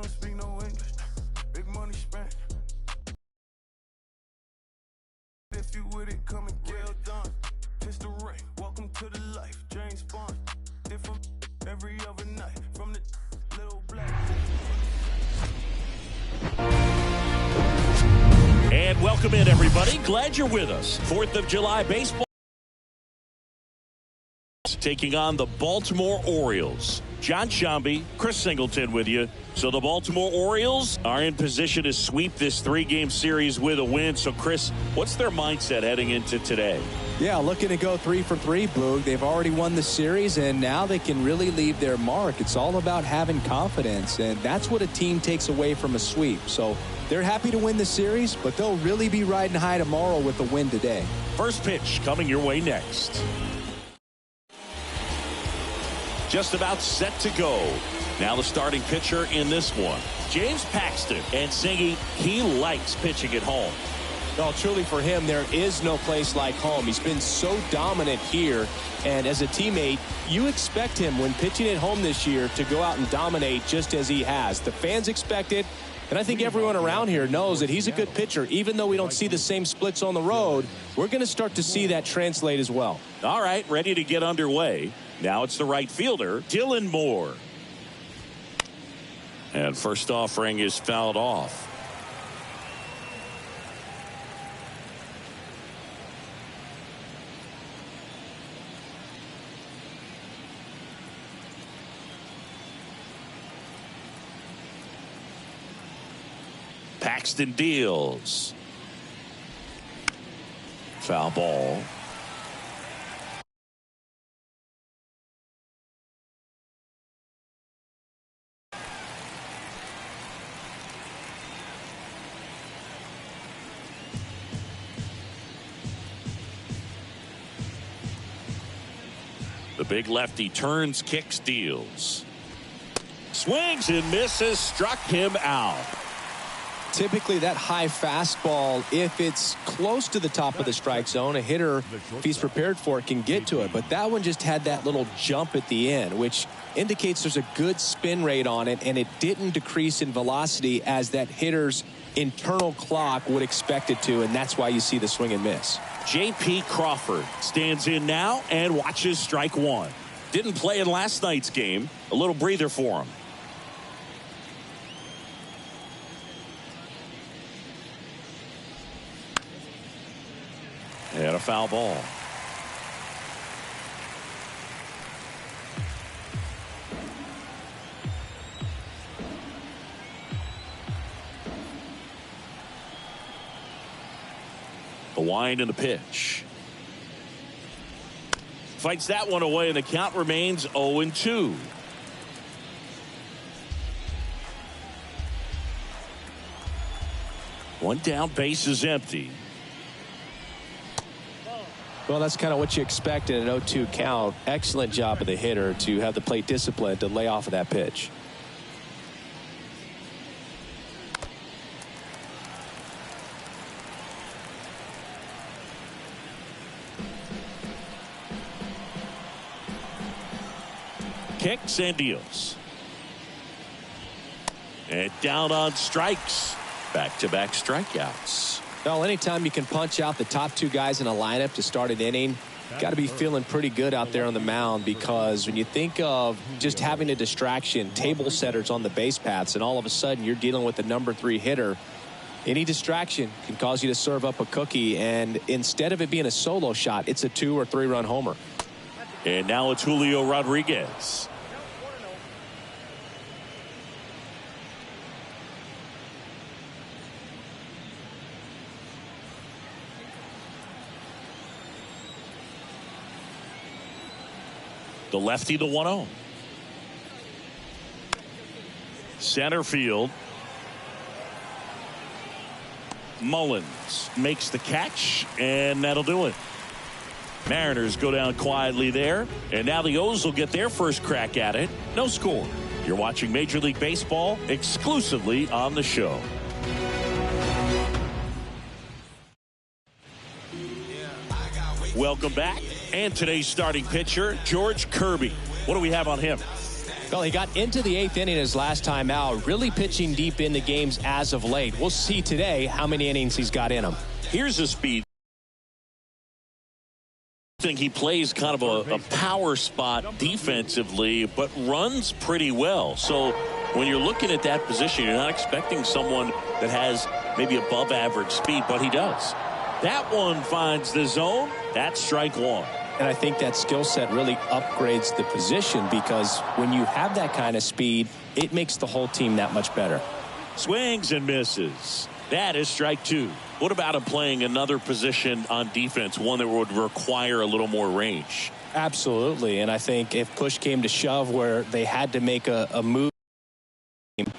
don't speak no English. Big money spent. If you with it, come and get it done. Pistol Ray, welcome to the life. James Bond, different every other night. From the little black. And welcome in, everybody. Glad you're with us. 4th of July baseball taking on the Baltimore Orioles. John Shambi, Chris Singleton with you. So the Baltimore Orioles are in position to sweep this 3-game series with a win. So, Chris, what's their mindset heading into today? Yeah, looking to go 3 for 3, Boog. They've already won the series, and now they can really leave their mark. It's all about having confidence, and that's what a team takes away from a sweep. So they're happy to win the series, but they'll really be riding high tomorrow with the win today. First pitch coming your way next. Just about set to go. Now the starting pitcher in this one, James Paxton. And Singy, he likes pitching at home. Well, truly for him, there is no place like home. He's been so dominant here. And as a teammate, you expect him when pitching at home this year to go out and dominate just as he has. The fans expect it. And I think everyone around here knows that he's a good pitcher. Even though we don't see the same splits on the road, we're going to start to see that translate as well. All right, ready to get underway. Now it's the right fielder, Dylan Moore. And first offering is fouled off. Paxton deals. Foul ball. The big lefty turns, kicks, deals. Swings and misses, struck him out. Typically that high fastball, if it's close to the top of the strike zone, a hitter, if he's prepared for it, can get to it. But that one just had that little jump at the end, which indicates there's a good spin rate on it, and it didn't decrease in velocity as that hitter's internal clock would expect it to, and that's why you see the swing and miss. J.P. Crawford stands in now and watches strike one. Didn't play in last night's game. A little breather for him. And a foul ball. The wind and the pitch. Fights that one away, and the count remains 0-2. One down, base is empty. Well, that's kind of what you expect in an 0-2 count. Excellent job of the hitter to have the plate discipline to lay off of that pitch. Kicks and deals. And down on strikes. Back-to-back strikeouts. Well, anytime you can punch out the top two guys in a lineup to start an inning, got to be feeling pretty good out there on the mound, because when you think of just having a distraction, table setters on the base paths, and all of a sudden you're dealing with the number 3 hitter, any distraction can cause you to serve up a cookie, and instead of it being a solo shot, it's a 2 or 3 run homer. And now it's Julio Rodriguez. The lefty, the 1-0. Center field. Mullins makes the catch, and that'll do it. Mariners go down quietly there, and now the O's will get their first crack at it. No score. You're watching Major League Baseball exclusively on the show. Welcome back. And today's starting pitcher, George Kirby. What do we have on him? Well, he got into the 8th inning his last time out, really pitching deep into games as of late. We'll see today how many innings he's got in him. Here's a speed. I think he plays kind of a power spot defensively, but runs pretty well. So when you're looking at that position, you're not expecting someone that has maybe above average speed, but he does. That one finds the zone. That's strike one. And I think that skill set really upgrades the position, because when you have that kind of speed, it makes the whole team that much better. Swings and misses. That is strike two. What about him playing another position on defense, one that would require a little more range? Absolutely. And I think if push came to shove where they had to make a move, it'd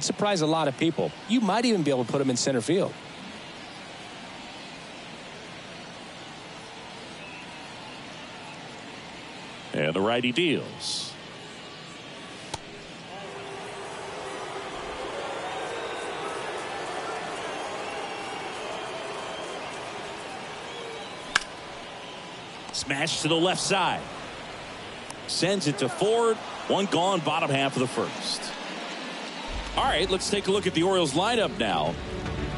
surprise a lot of people. You might even be able to put him in center field. And the righty deals. Smash to the left side. Sends it to Ford. One gone, bottom half of the first. All right, let's take a look at the Orioles lineup now.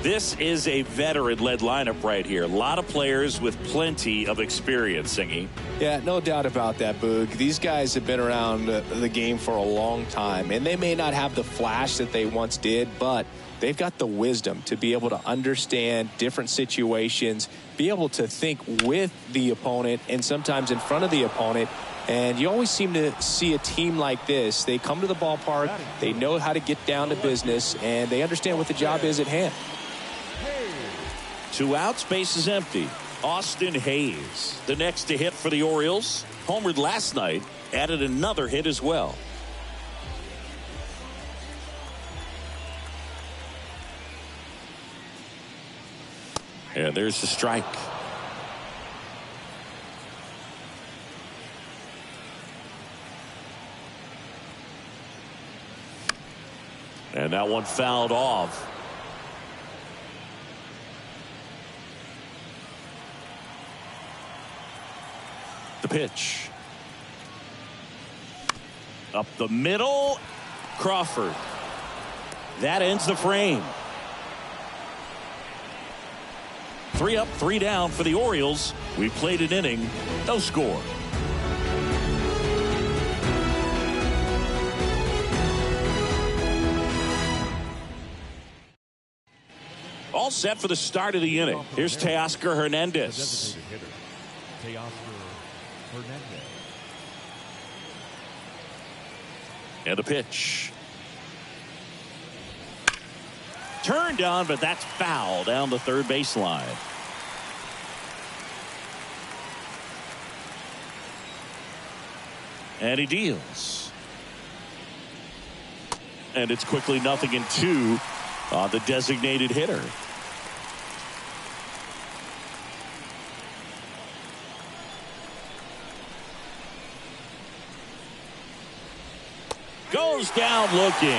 This is a veteran-led lineup right here. A lot of players with plenty of experience, Singy. Yeah, no doubt about that, Boog. These guys have been around the game for a long time, and they may not have the flash that they once did, but they've got the wisdom to be able to understand different situations, be able to think with the opponent and sometimes in front of the opponent. And you always seem to see a team like this. They come to the ballpark, they know how to get down to business, and they understand what the job is at hand. 2 outs, base is empty. Austin Hayes, the next to hit for the Orioles. Homered last night, added another hit as well. And there's the strike. And that one fouled off. The pitch. Up the middle. Crawford. That ends the frame. 3 up, 3 down for the Orioles. We played an inning. No score. All set for the start of the inning. Here's Teoscar Hernandez. And the pitch. Turned on, but that's foul down the third baseline. And he deals. And it's quickly 0-2 on the designated hitter. Goes down looking.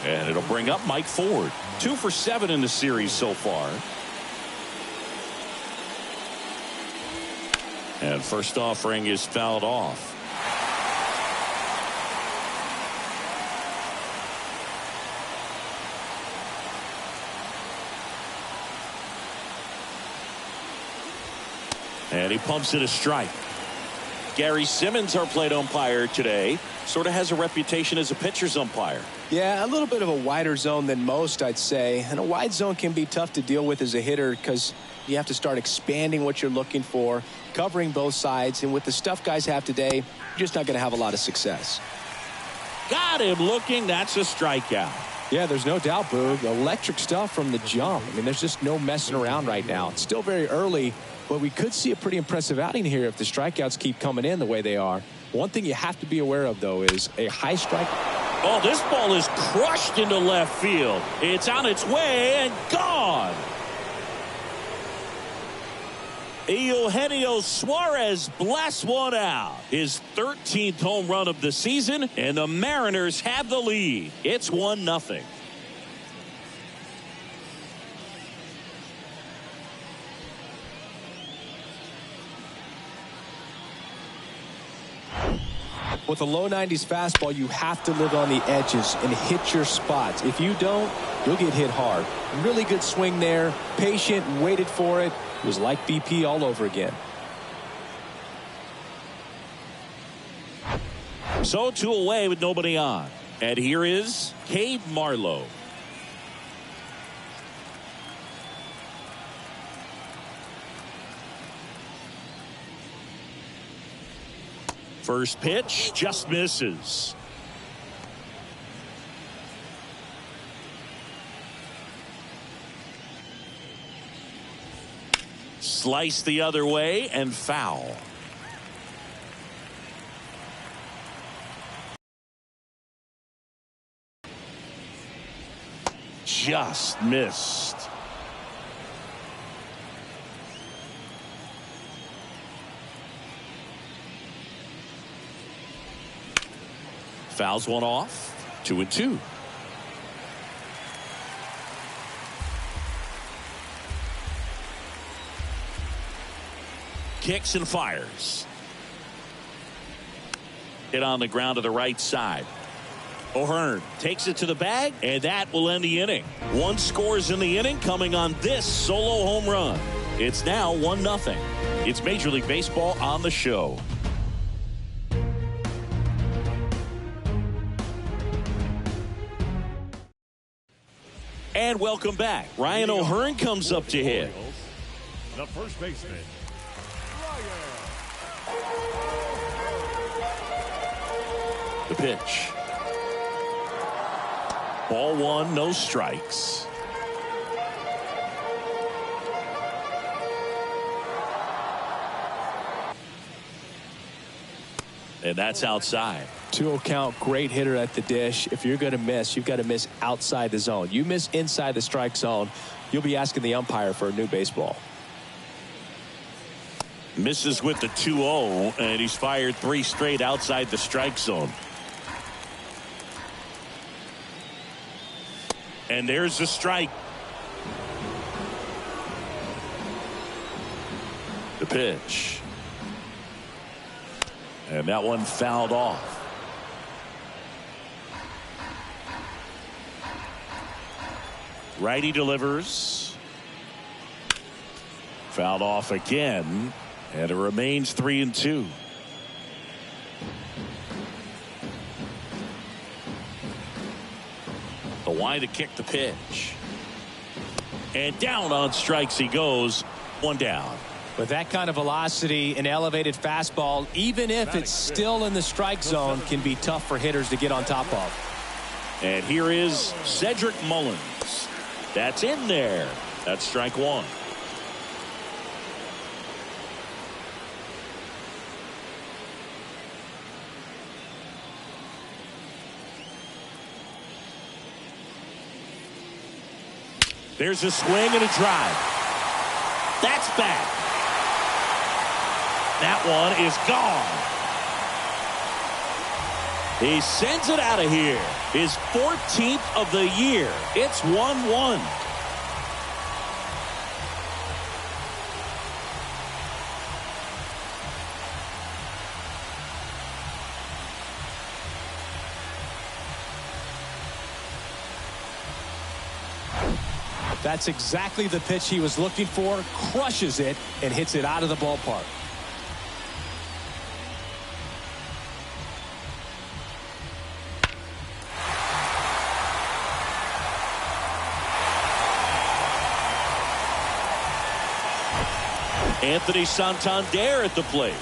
And it'll bring up Mike Ford. 2 for 7 in the series so far. And first offering is fouled off. And he pumps it a strike. Gary Simmons, our plate umpire today, sort of has a reputation as a pitcher's umpire. Yeah, a little bit of a wider zone than most, I'd say. And a wide zone can be tough to deal with as a hitter because you have to start expanding what you're looking for, covering both sides. And with the stuff guys have today, you're just not going to have a lot of success. Got him looking. That's a strikeout. Yeah, there's no doubt, Boog. Electric stuff from the jump. I mean, there's just no messing around right now. It's still very early, but we could see a pretty impressive outing here if the strikeouts keep coming in the way they are. One thing you have to be aware of, though, is a high strike. Oh, this ball is crushed into left field. It's on its way and gone. Eugenio Suarez blasts one out. His 13th home run of the season, and the Mariners have the lead. It's 1-0. With a low 90s fastball, you have to live on the edges and hit your spots. If you don't, you'll get hit hard. Really good swing there. Patient, waited for it. It was like BP all over again. So 2 away with nobody on. And here is Cade Marlowe. First pitch just misses. Slice the other way and foul. Just missed. Fouls one off. 2-2. Kicks and fires. Hit on the ground to the right side. O'Hearn takes it to the bag, and that will end the inning. 1 scores in the inning coming on this solo home run. It's now 1-0. It's Major League Baseball on the show. And welcome back. Ryan O'Hearn comes up to hit. The first baseman, The pitch. Ball 1, no strikes. And that's outside. 2-0 count, great hitter at the dish. If you're going to miss, you've got to miss outside the zone. You miss inside the strike zone, you'll be asking the umpire for a new baseball. Misses with the 2-0, and he's fired 3 straight outside the strike zone. And there's the strike. The pitch. And that one fouled off. Righty delivers. Fouled off again. And it remains 3-2. The wide to kick the pitch. And down on strikes he goes. 1 down. With that kind of velocity, an elevated fastball, even if it's still in the strike zone, can be tough for hitters to get on top of. And here is Cedric Mullins. That's in there. That's strike 1. There's a swing and a drive. That's back. That one is gone. He sends it out of here. His 14th of the year. It's 1-1. That's exactly the pitch he was looking for. Crushes it and hits it out of the ballpark. Anthony Santander at the plate.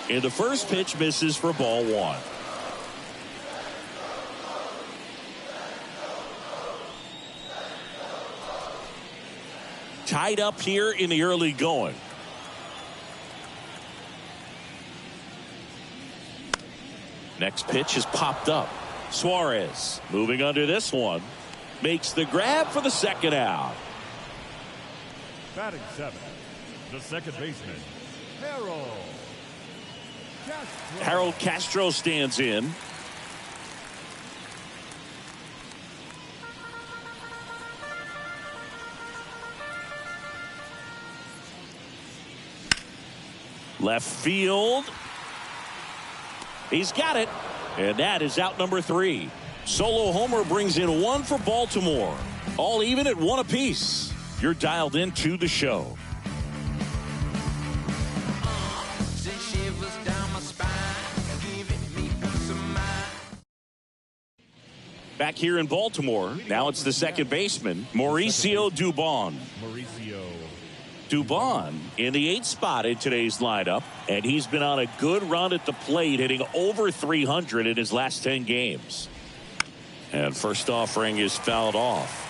And the first pitch misses for ball 1. Tied up here in the early going. Next pitch is popped up. Suarez moving under this one. Makes the grab for the second out. batting 7th, the second baseman, Harold Castro stands in. Left field. He's got it. And that is out number 3. Solo homer brings in 1 for Baltimore. All even at 1 apiece. You're dialed into the show. Back here in Baltimore, now it's the second baseman, Mauricio Dubon. Dubon in the 8th spot in today's lineup, and he's been on a good run at the plate, hitting over 300 in his last 10 games. And first offering is fouled off.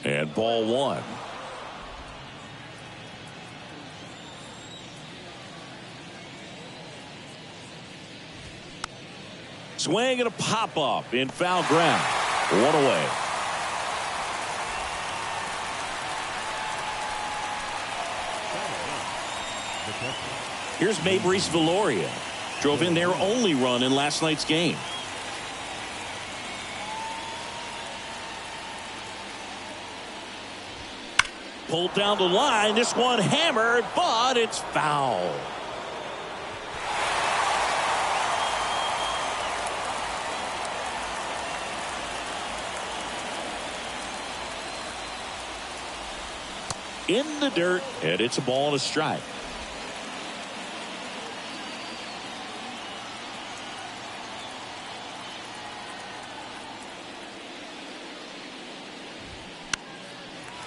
And ball 1. Swing and a pop up in foul ground. 1 away. Here's Mabrice Viloria. Drove in their only run in last night's game. Pulled down the line. This one hammered, but it's foul. In the dirt, and it's a ball and a strike.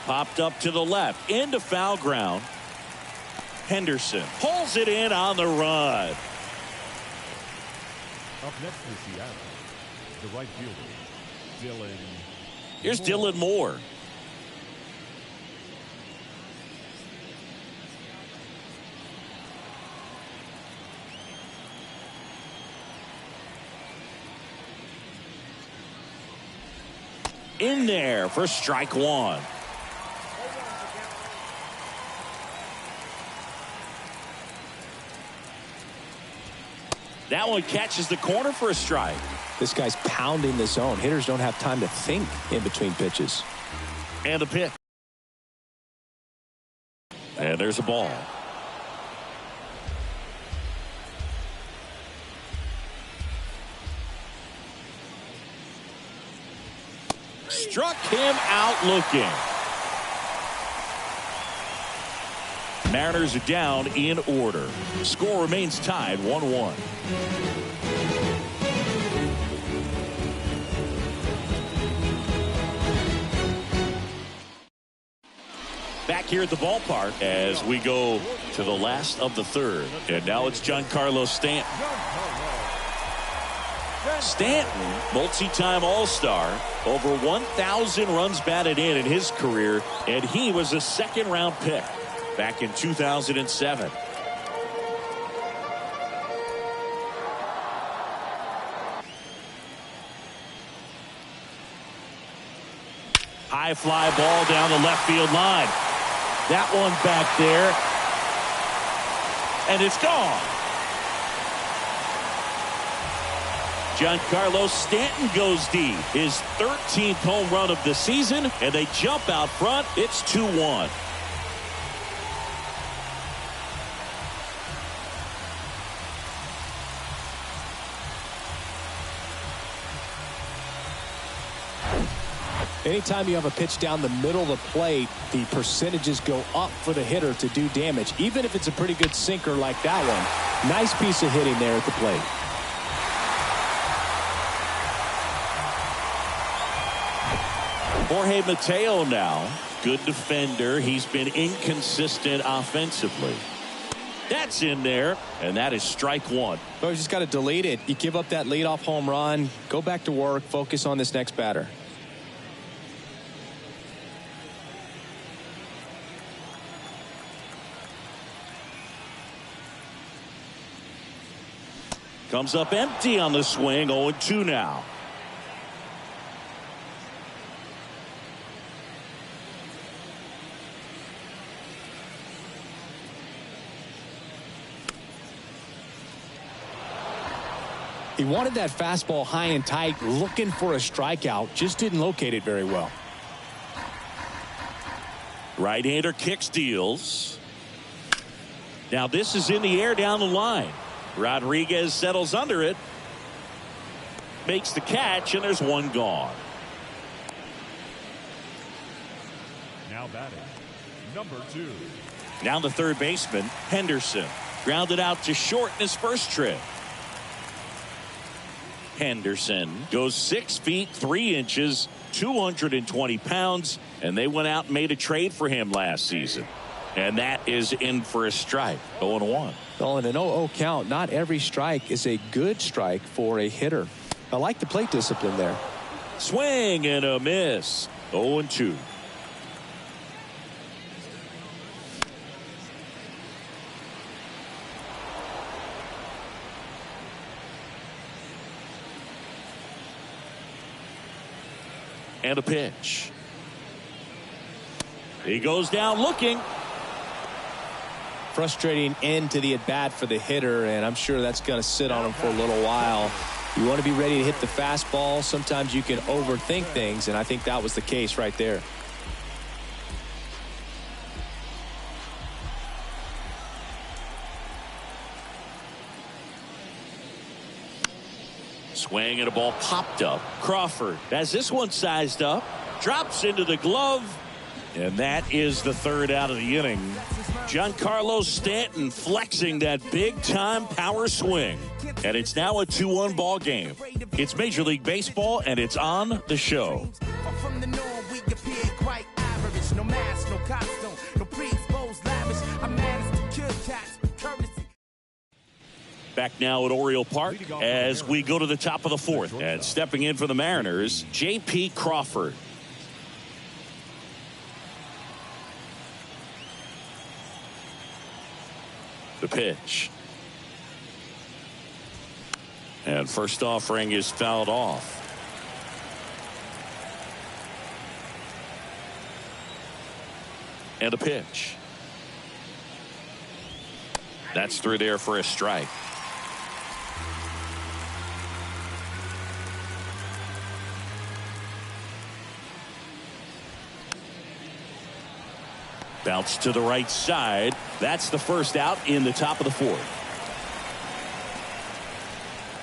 Popped up to the left, into foul ground. Henderson pulls it in on the run. Up next for Seattle, the right fielder, Dylan. Here's Dylan Moore. In there for strike 1. That one catches the corner for a strike. This guy's pounding the zone. Hitters don't have time to think in between pitches. And a pitch. And there's a ball. Struck him out looking. Mariners are down in order. Score remains tied 1-1. Back here at the ballpark as we go to the last of the 3rd. And now it's Giancarlo Stanton. Stanton, multi-time All-Star, over 1,000 runs batted in his career, and he was a second-round pick back in 2007. High fly ball down the left field line. That one back there, and it's gone. Giancarlo Stanton goes deep. His 13th home run of the season, and they jump out front. It's 2-1. Anytime you have a pitch down the middle of the plate, the percentages go up for the hitter to do damage, even if it's a pretty good sinker like that one. Nice piece of hitting there at the plate. Jorge Mateo now, good defender. He's been inconsistent offensively. That's in there, and that is strike 1. Well, you just got to delete it. You give up that leadoff home run, go back to work, focus on this next batter. Comes up empty on the swing, 0-2 now. He wanted that fastball high and tight, looking for a strikeout. Just didn't locate it very well. Right-hander kicks, deals. Now this is in the air down the line. Rodriguez settles under it. Makes the catch, and there's one gone. Now batting, number 2. Now the third baseman, Henderson. Grounded out to short in his first trip. Henderson goes 6 feet 3 inches, 220 pounds, and they went out and made a trade for him last season. And that is in for a strike. 0-1. Well, in an 0-0 count, not every strike is a good strike for a hitter. I like the plate discipline there. Swing and a miss. 0-2. And a pitch. He goes down looking. Frustrating end to the at-bat for the hitter, and I'm sure that's going to sit on him for a little while. You want to be ready to hit the fastball. Sometimes you can overthink things, and I think that was the case right there. Swing and a ball popped up. Crawford has this one sized up. Drops into the glove. And that is the third out of the inning. Giancarlo Stanton flexing that big-time power swing. And it's now a 2-1 ball game. It's Major League Baseball, and it's on the show. From the norm, we appear quite average. No mask, no costume, no pre-exposed lavish. I managed to kill cats with courtesy. Back now at Oriole Park as we go to the top of the fourth. And stepping in for the Mariners, J.P. Crawford. The pitch. And first offering is fouled off. And a pitch. That's through there for a strike. Bounce to the right side. That's the first out in the top of the fourth.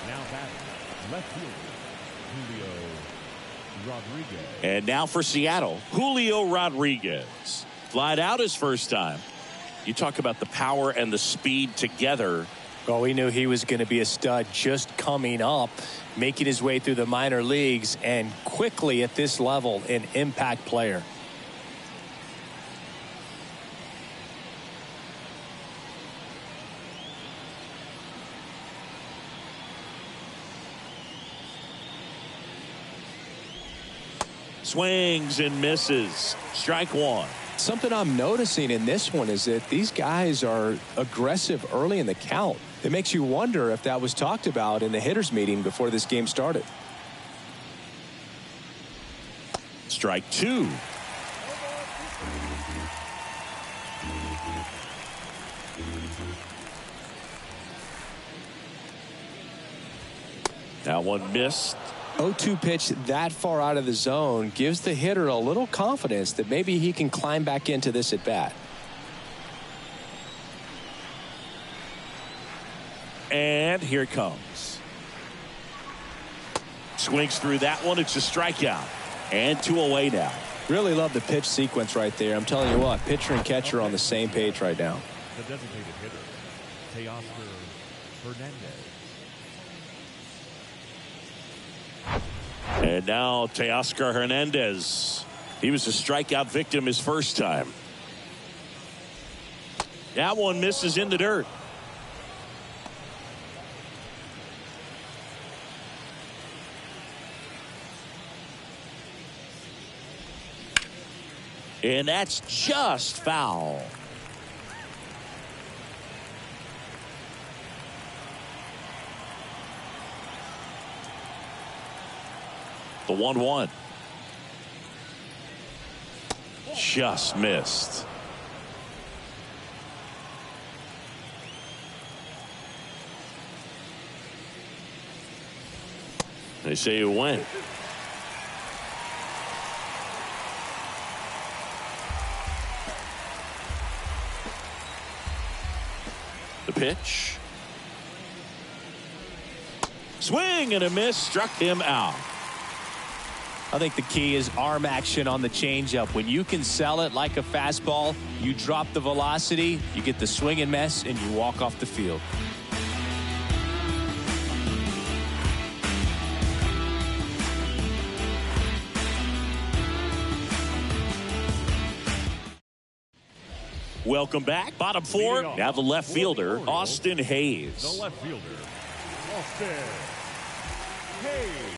Now batting, left fielder, Julio Rodriguez. And now for Seattle, Julio Rodriguez. Flied out his first time. You talk about the power and the speed together. Well, we knew he was going to be a stud just coming up, making his way through the minor leagues, and quickly at this level, an impact player. Swings and misses. Strike one. Something I'm noticing in this one is that these guys are aggressive early in the count. It makes you wonder if that was talked about in the hitters meeting before this game started. Strike two. That one missed. 0-2 pitch that far out of the zone gives the hitter a little confidence that maybe he can climb back into this at bat. And here it comes. Swings through that one. It's a strikeout. And 2 away now. Really love the pitch sequence right there. I'm telling you what, pitcher and catcher are on the same page right now. The designated hitter, Teoscar Hernandez. And now Teoscar Hernandez. He was a strikeout victim his first time. That one misses in the dirt. And that's just foul. The 1-1. Just missed. They say you win. The pitch. Swing and a miss, struck him out. I think the key is arm action on the changeup. When you can sell it like a fastball, you drop the velocity, you get the swing and miss, and you walk off the field. Welcome back. Bottom four. Now the left fielder, Austin Hayes. The left fielder, Austin Hayes.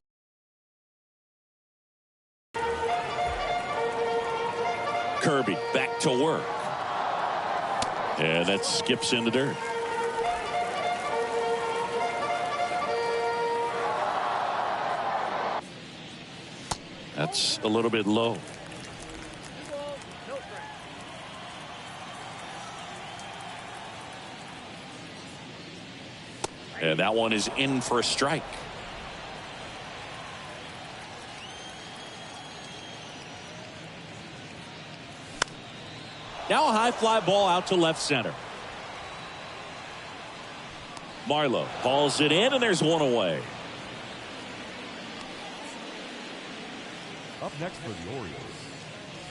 Kirby back to work. And that skips in the dirt. That's a little bit low. And that one is in for a strike. Now a high fly ball out to left center. Marlowe hauls it in, and there's one away. Up next for the Orioles,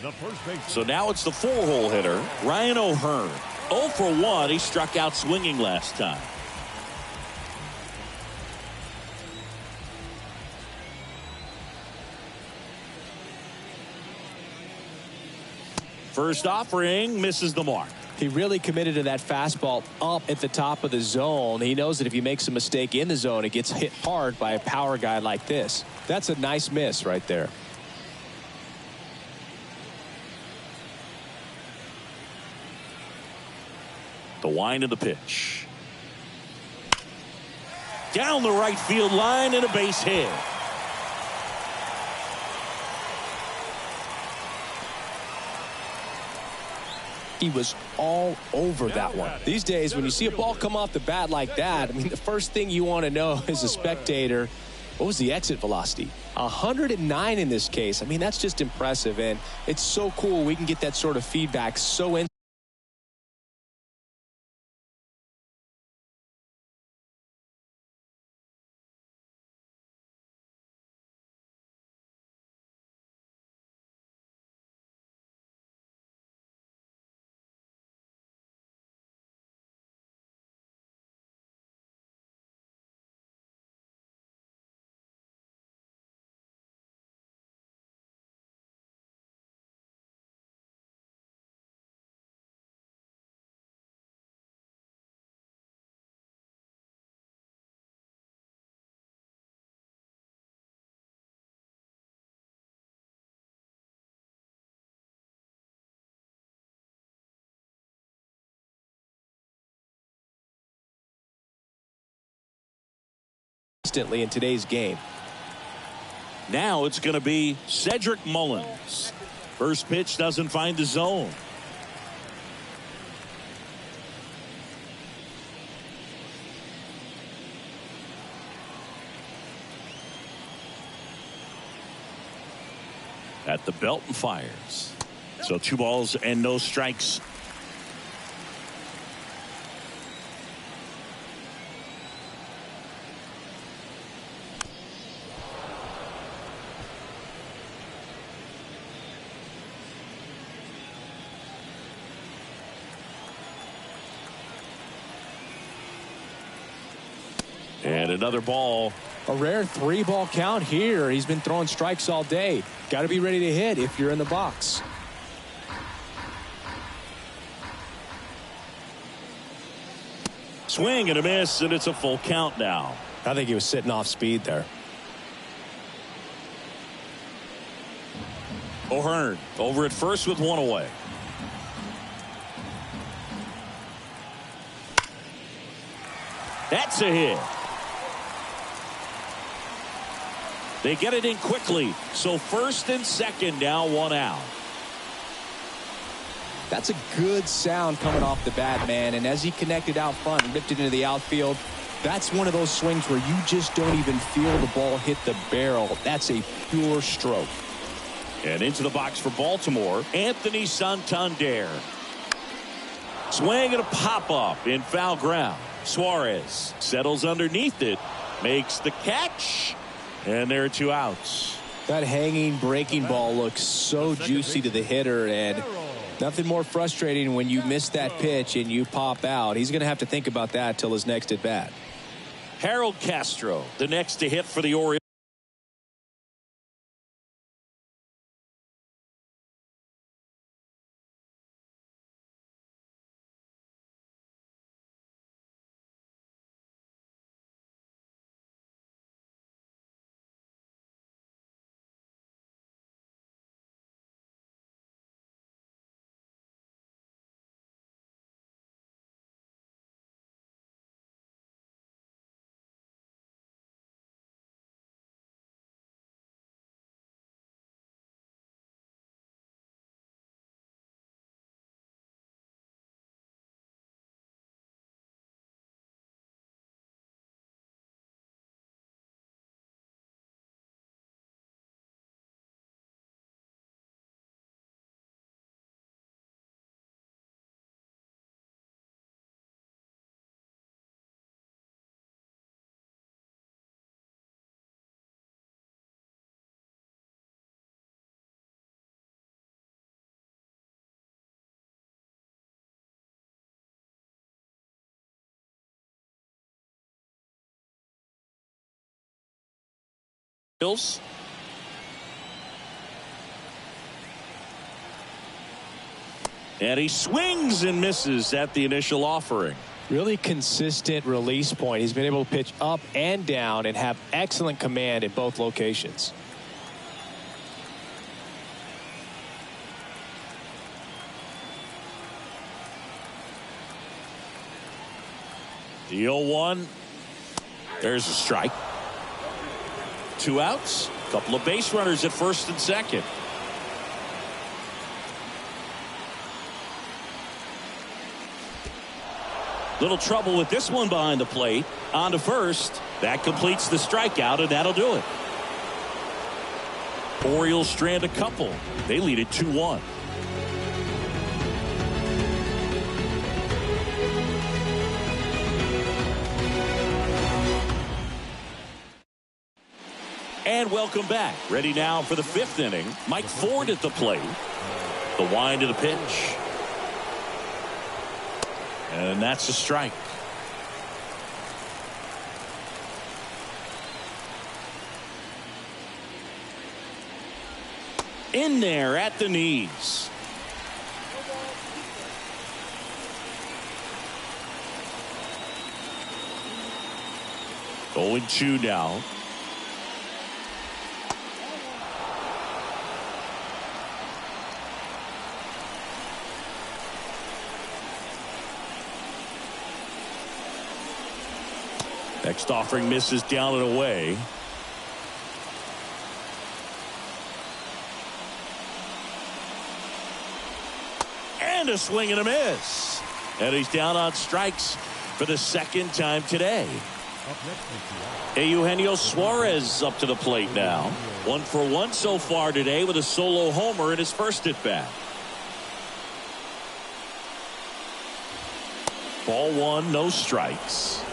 the first baseman. So now it's the four-hole hitter, Ryan O'Hearn. 0 for 1. He struck out swinging last time. First offering misses the mark. He really committed to that fastball up at the top of the zone. He knows that if he makes a mistake in the zone, it gets hit hard by a power guy like this. That's a nice miss right there. The wind of the pitch. Down the right field line and a base hit. He was all over that one. These days, when you see a ball come off the bat like that, I mean, the first thing you want to know as a spectator, what was the exit velocity? 109 in this case. I mean, that's just impressive, and it's so cool we can get that sort of feedback so in. Instantly in today's game. Now it's going to be Cedric Mullins. First pitch doesn't find the zone. At the belt and fires. So 2 balls and no strikes. And another ball. A rare 3-ball count here. He's been throwing strikes all day. Got to be ready to hit if you're in the box. Swing and a miss, and it's a full count now. I think he was sitting off speed there. O'Hearn over at first with 1 away. That's a hit. They get it in quickly. So first and second now, 1 out. That's a good sound coming off the bat, man. And as he connected out front and ripped it into the outfield, That's one of those swings where you just don't even feel the ball hit the barrel. That's a pure stroke. And into the box for Baltimore, Anthony Santander. Swing and a pop-up in foul ground. Suarez settles underneath it, makes the catch, and there are 2 outs. That hanging breaking ball looks so juicy to the hitter, and nothing more frustrating when you miss that pitch and you pop out. He's going to have to think about that till his next at bat. Harold Castro, the next to hit for the Orioles. And he swings and misses at the initial offering. Really consistent release point. He's been able to pitch up and down and have excellent command in both locations. The 0-1. There's a strike. 2 outs. A couple of base runners at first and second. Little trouble with this one behind the plate. On to first. That completes the strikeout, and that'll do it. Orioles strand a couple. They lead it 2-1. And welcome back. Ready now for the 5th inning. Mike Ford at the plate. The wind of the pitch. And that's a strike. In there at the knees. Going 2 now. Next offering misses down and away. And a swing and a miss. And he's down on strikes for the 2nd time today. Eugenio Suarez up to the plate now. 1 for 1 so far today with a solo homer in his first at bat. Ball 1, no strikes.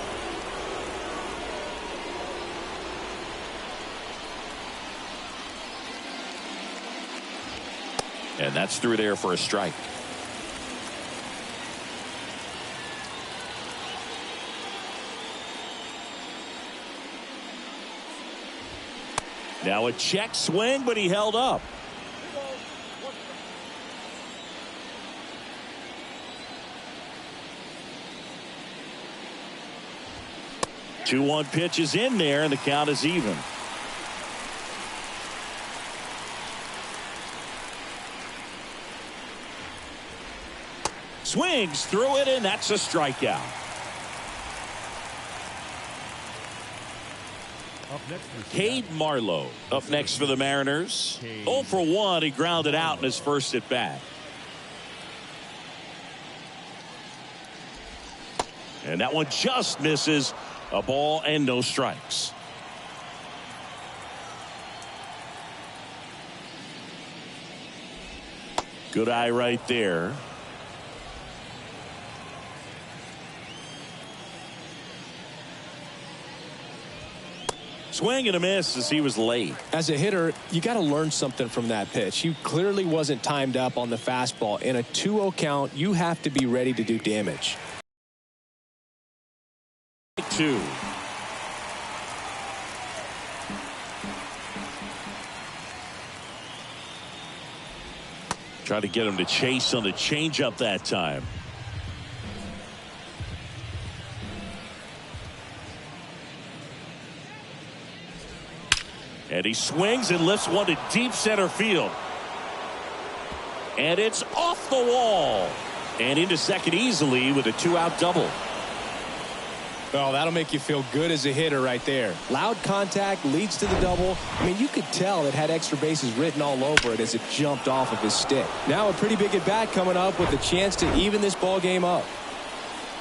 And that's through there for a strike. Now a check swing, but he held up. Two 2-1 pitch is in there, and the count is even. Swings through it, and that's a strikeout. Cade Marlowe up next for the Mariners. 0 for 1. He grounded out in his first at bat. And that one just misses A ball and no strikes. Good eye right there. Swing and a miss as he was late. As a hitter, you got to learn something from that pitch. He clearly wasn't timed up on the fastball. In a 2-0 count, you have to be ready to do damage. 2. Try to get him to chase on the changeup that time. And he swings and lifts one to deep center field. And it's off the wall. And into second easily with a 2-out double. Oh, that'll make you feel good as a hitter right there. Loud contact leads to the double. I mean, you could tell it had extra bases written all over it as it jumped off of his stick. Now a pretty big at bat coming up with a chance to even this ball game up.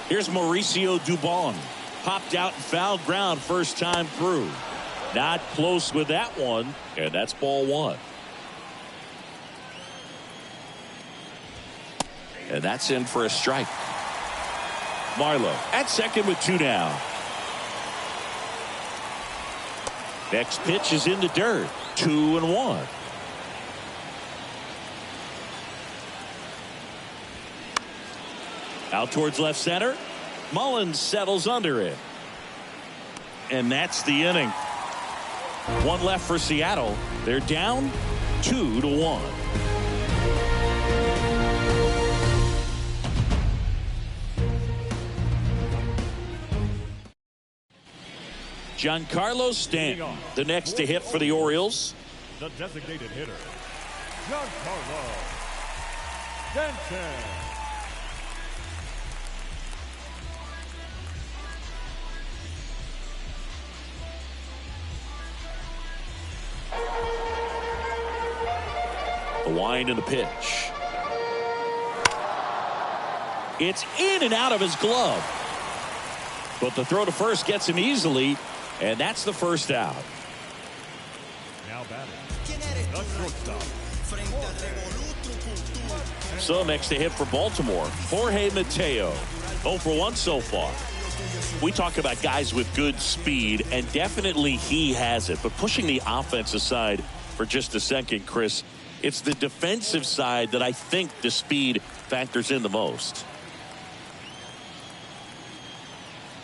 Here's Mauricio Dubon. Popped out and fouled ground first time through. Not close with that one, and that's ball 1. And that's in for a strike. Marlowe at second with 2 now. Next pitch is in the dirt. 2-1. Out towards left center. Mullins settles under it. And that's the inning. 1 left for Seattle. They're down 2-1. Giancarlo Stanton, the next to hit for the Orioles. The designated hitter, Giancarlo Stanton. The wind and the pitch. It's in and out of his glove. But the throw to first gets him easily. And that's the first out. Now batting, the shortstop. So next to hit for Baltimore, Jorge Mateo. 0 for 1 so far. We talk about guys with good speed, and definitely he has it. But pushing the offense aside for just a second, Chris, it's the defensive side that I think the speed factors in the most.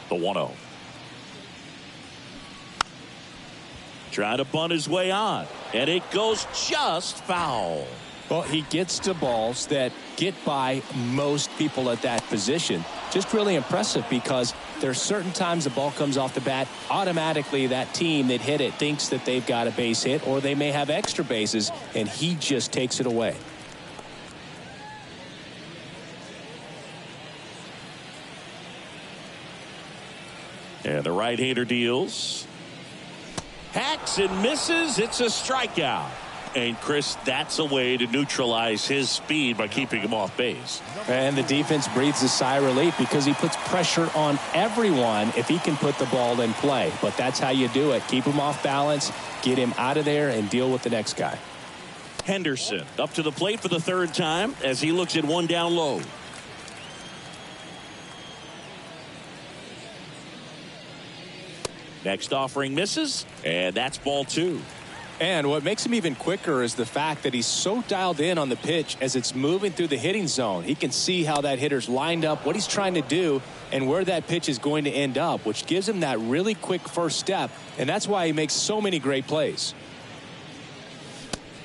The 1-0. Trying to bunt his way on, and it goes just foul. Well, he gets to balls that get by most people at that position. Just really impressive because there's certain times the ball comes off the bat, automatically that team that hit it thinks that they've got a base hit or they may have extra bases, and he just takes it away. And the right-hander deals. Hacks and misses. It's a strikeout. And, Chris, that's a way to neutralize his speed by keeping him off base. And the defense breathes a sigh of relief because he puts pressure on everyone if he can put the ball in play. But that's how you do it. Keep him off balance, get him out of there, and deal with the next guy. Henderson up to the plate for the 3rd time as he looks at 1 down low. Next offering misses, and that's ball 2. And what makes him even quicker is the fact that he's so dialed in on the pitch as it's moving through the hitting zone. He can see how that hitter's lined up, what he's trying to do, and where that pitch is going to end up, which gives him that really quick first step, and that's why he makes so many great plays.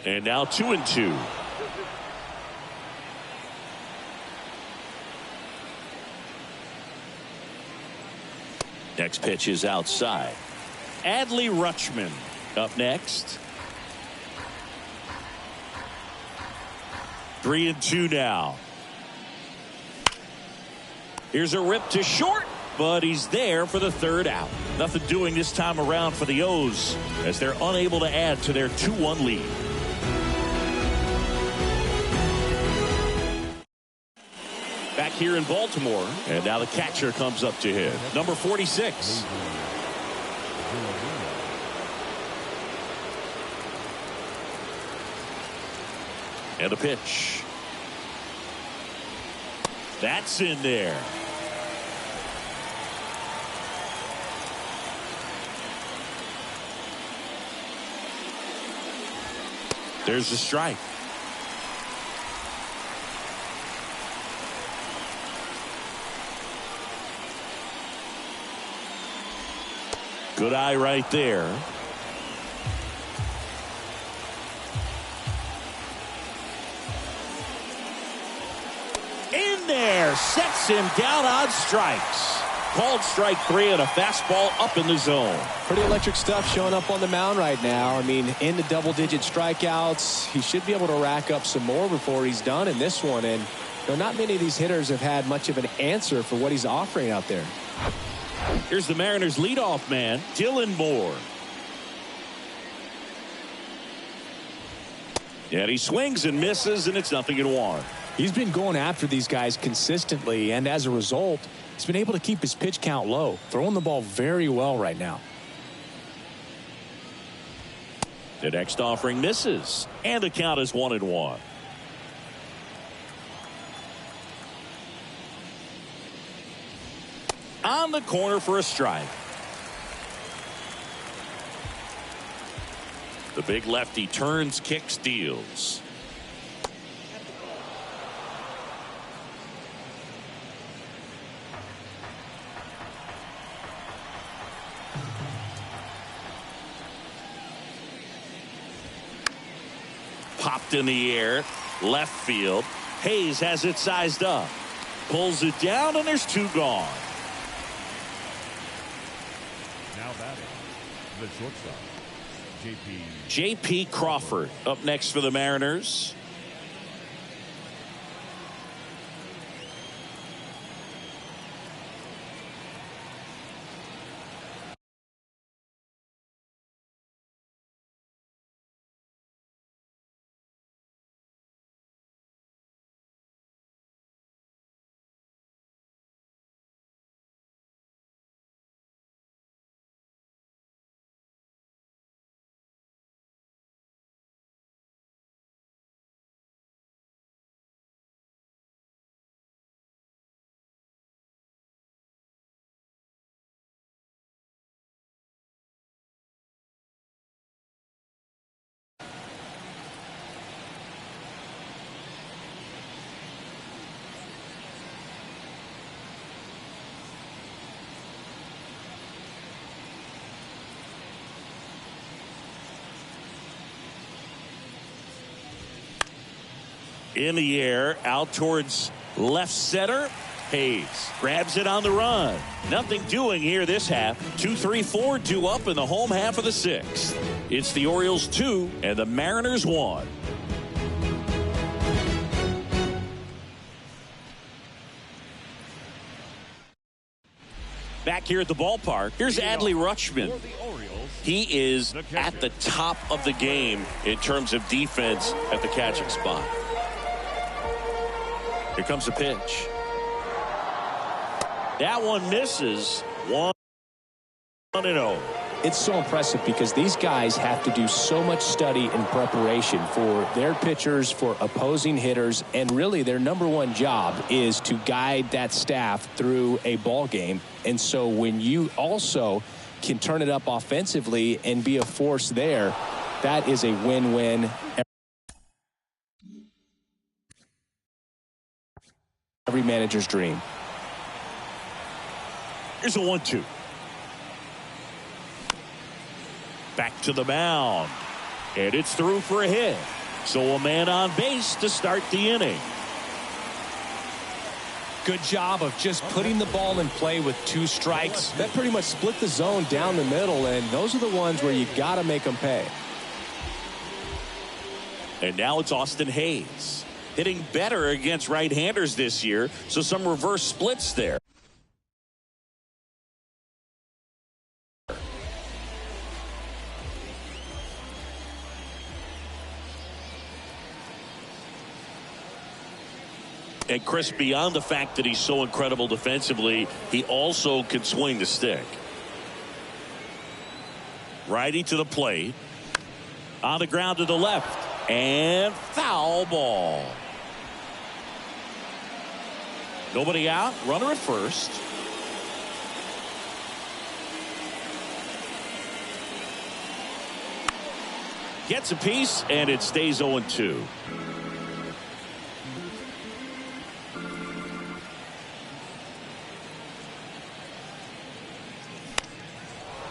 And now 2-2. Next pitch is outside. Adley Rutschman up next. 3-2 now. Here's a rip to short, but he's there for the 3rd out. Nothing doing this time around for the O's as they're unable to add to their 2-1 lead. Back here in Baltimore. And now the catcher comes up to hit. Number 46. And a pitch. That's in there. There's the strike. Good eye right there. In there, sets him down on strikes. Called strike 3 and a fastball up in the zone. Pretty electric stuff showing up on the mound right now. I mean, into double-digit strikeouts. He should be able to rack up some more before he's done in this one. And not many of these hitters have had much of an answer for what he's offering out there. Here's the Mariners leadoff man, Dylan Moore. And he swings and misses, and it's 0-1. He's been going after these guys consistently, and as a result, he's been able to keep his pitch count low, throwing the ball very well right now. The next offering misses, and the count is 1-1. On the corner for a strike. The big lefty turns, kicks, deals. Popped in the air, left field. Hayes has it sized up. Pulls it down, and there's 2 gone. Now batting, the shortstop, J.P. Crawford up next for the Mariners. In the air, out towards left center. Hayes grabs it on the run. Nothing doing here this half. 2-3-4 due up in the home half of the 6th. It's the Orioles 2 and the Mariners 1. Back here at the ballpark, here's Adley Rutschman. He is at the top of the game in terms of defense at the catching spot. Here comes a pitch. That one misses. 1-0. It's so impressive because these guys have to do so much study and preparation for their pitchers, for opposing hitters, and really their number one job is to guide that staff through a ball game. And so when you also can turn it up offensively and be a force there, that is a win-win. Every manager's dream. Here's a 1-2. Back to the mound. And it's through for a hit. So a man on base to start the inning. Good job of just putting the ball in play with 2 strikes. That pretty much split the zone down the middle, and those are the ones where you got to make them pay. And now it's Austin Hayes. Hitting better against right-handers this year, so some reverse splits there. And Chris, beyond the fact that he's so incredible defensively, he also can swing the stick. Righty to the plate. On the ground to the left. And foul ball. Nobody out. Runner at first. Gets a piece, and it stays 0-2.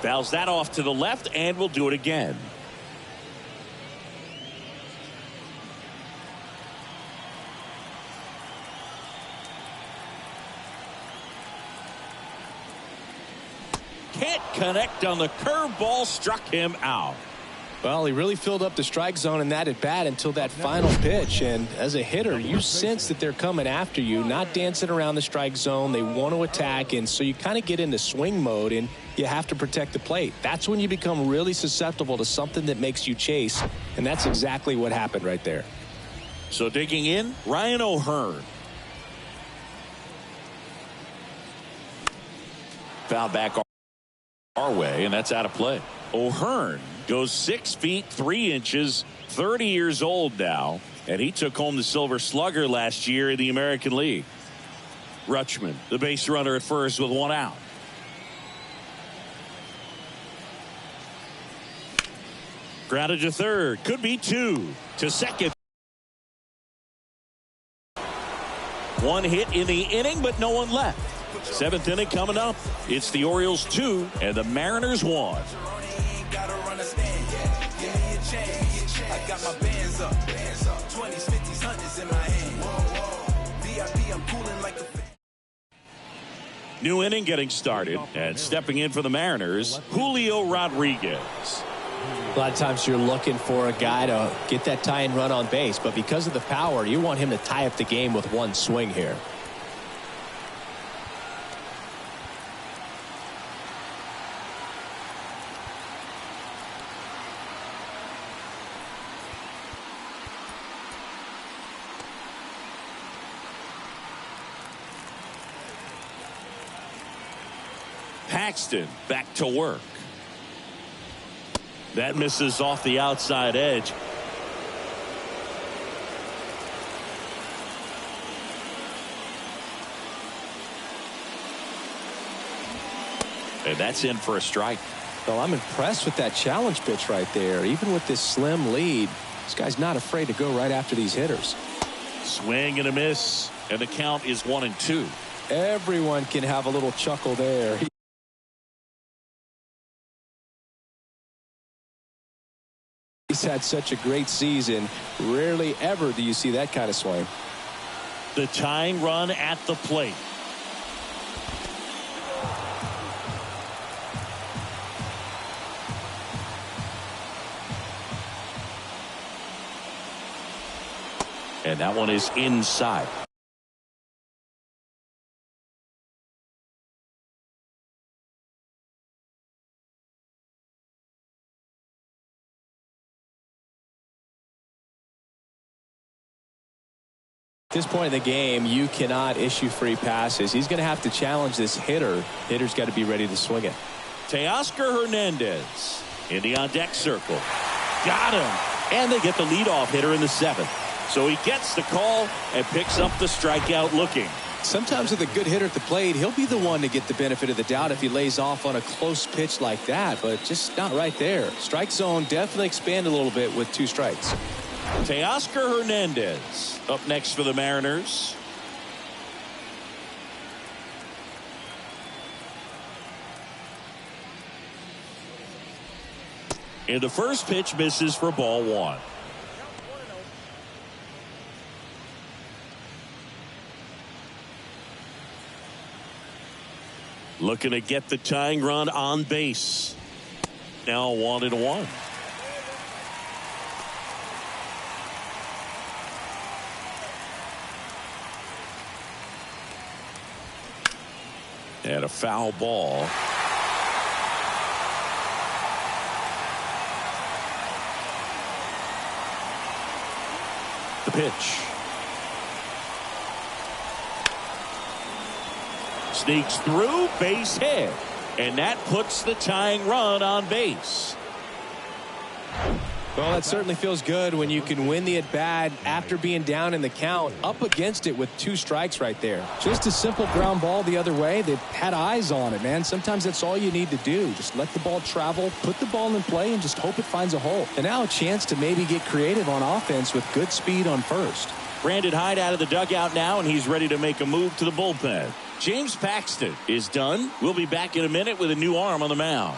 Fouls that off to the left, and we'll do it again. Can't connect on the curveball, struck him out. Well, he really filled up the strike zone in that at bat until that final pitch. And as a hitter, you sense that they're coming after you, not dancing around the strike zone. They want to attack, and so you kind of get into swing mode, and you have to protect the plate. That's when you become really susceptible to something that makes you chase, and that's exactly what happened right there. So digging in, Ryan O'Hearn. Foul back our way, and that's out of play. O'Hearn goes 6 feet 3 inches, 30 years old now, and he took home the Silver Slugger last year in the American League. Rutschman, the base runner at first with 1 out. Grounded to third, could be 2 to second. 1 hit in the inning, but no one left. 7th inning coming up. It's the Orioles 2 and the Mariners 1. I got my bands up, 20s, 50s, 100s in my hand. VIP, I'm cooling like a New inning getting started, and stepping in for the Mariners, Julio Rodriguez. A lot of times you're looking for a guy to get that tying run on base, but because of the power, you want him to tie up the game with 1 swing here. Paxton back to work. That misses off the outside edge. And that's in for a strike. Well, I'm impressed with that challenge pitch right there. Even with this slim lead, this guy's not afraid to go right after these hitters. Swing and a miss, and the count is 1-2. Everyone can have a little chuckle there. He's had such a great season. Rarely ever do you see that kind of swing. The tying run at the plate. And that one is inside. At this point in the game, you cannot issue free passes. He's going to have to challenge this hitter. Hitter's got to be ready to swing it. Teoscar Hernandez in the on-deck circle. Got him. And they get the leadoff hitter in the 7th. So he gets the call and picks up the strikeout looking. Sometimes with a good hitter at the plate, he'll be the one to get the benefit of the doubt if he lays off on a close pitch like that, but just not right there. Strike zone definitely expand a little bit with 2 strikes. Teoscar Hernandez up next for the Mariners. And the first pitch misses for ball 1. Looking to get the tying run on base. Now 1-1. And a foul ball. The pitch. Sneaks through, base hit. And that puts the tying run on base. Well, that certainly feels good when you can win the at-bat after being down in the count, up against it with 2 strikes right there. Just a simple ground ball the other way. They've had eyes on it, man. Sometimes that's all you need to do. Just let the ball travel, put the ball in play, and just hope it finds a hole. And now a chance to maybe get creative on offense with good speed on first. Brandon Hyde out of the dugout now, and he's ready to make a move to the bullpen. James Paxton is done. We'll be back in a minute with a new arm on the mound.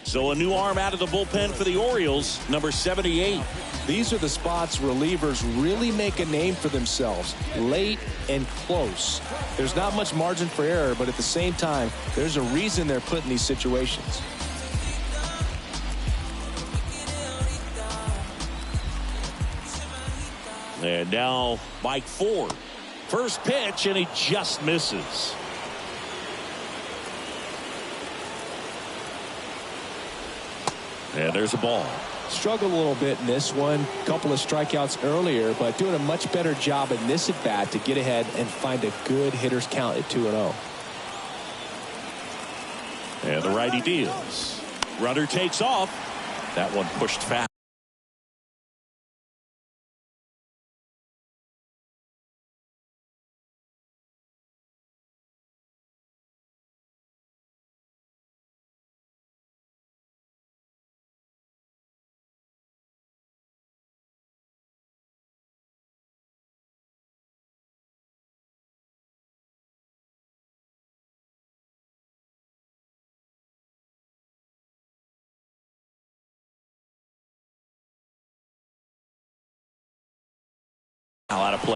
So a new arm out of the bullpen for the Orioles, number 78. These are the spots relievers really make a name for themselves, late and close. There's not much margin for error, but at the same time, there's a reason they're put in these situations. And now Mike Ford. First pitch, and he just misses. And there's a ball. Struggled a little bit in this one. Couple of strikeouts earlier, but doing a much better job in this at bat to get ahead and find a good hitter's count at 2-0. And the righty deals. Runner takes off. That one pushed fast. Out of play.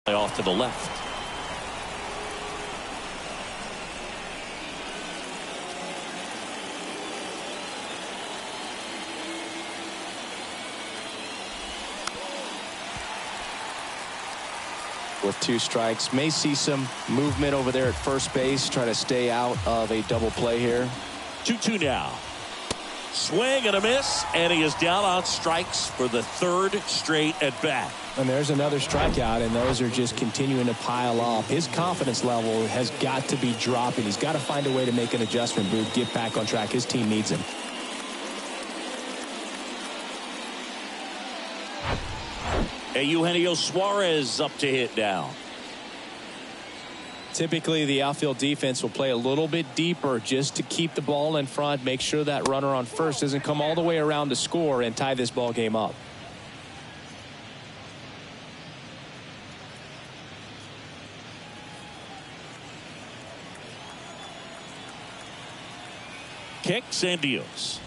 Off to the left. With 2 strikes, may see some movement over there at first base, trying to stay out of a double play here. 2-2 now. Swing and a miss, and he is down on strikes for the 3rd straight at bat. And there's another strikeout, and those are just continuing to pile up. His confidence level has got to be dropping. He's got to find a way to make an adjustment, Boog, get back on track. His team needs him. Eugenio Suarez up to hit now. Typically, the outfield defense will play a little bit deeper just to keep the ball in front, make sure that runner on first doesn't come all the way around to score and tie this ball game up. Kicks and deals.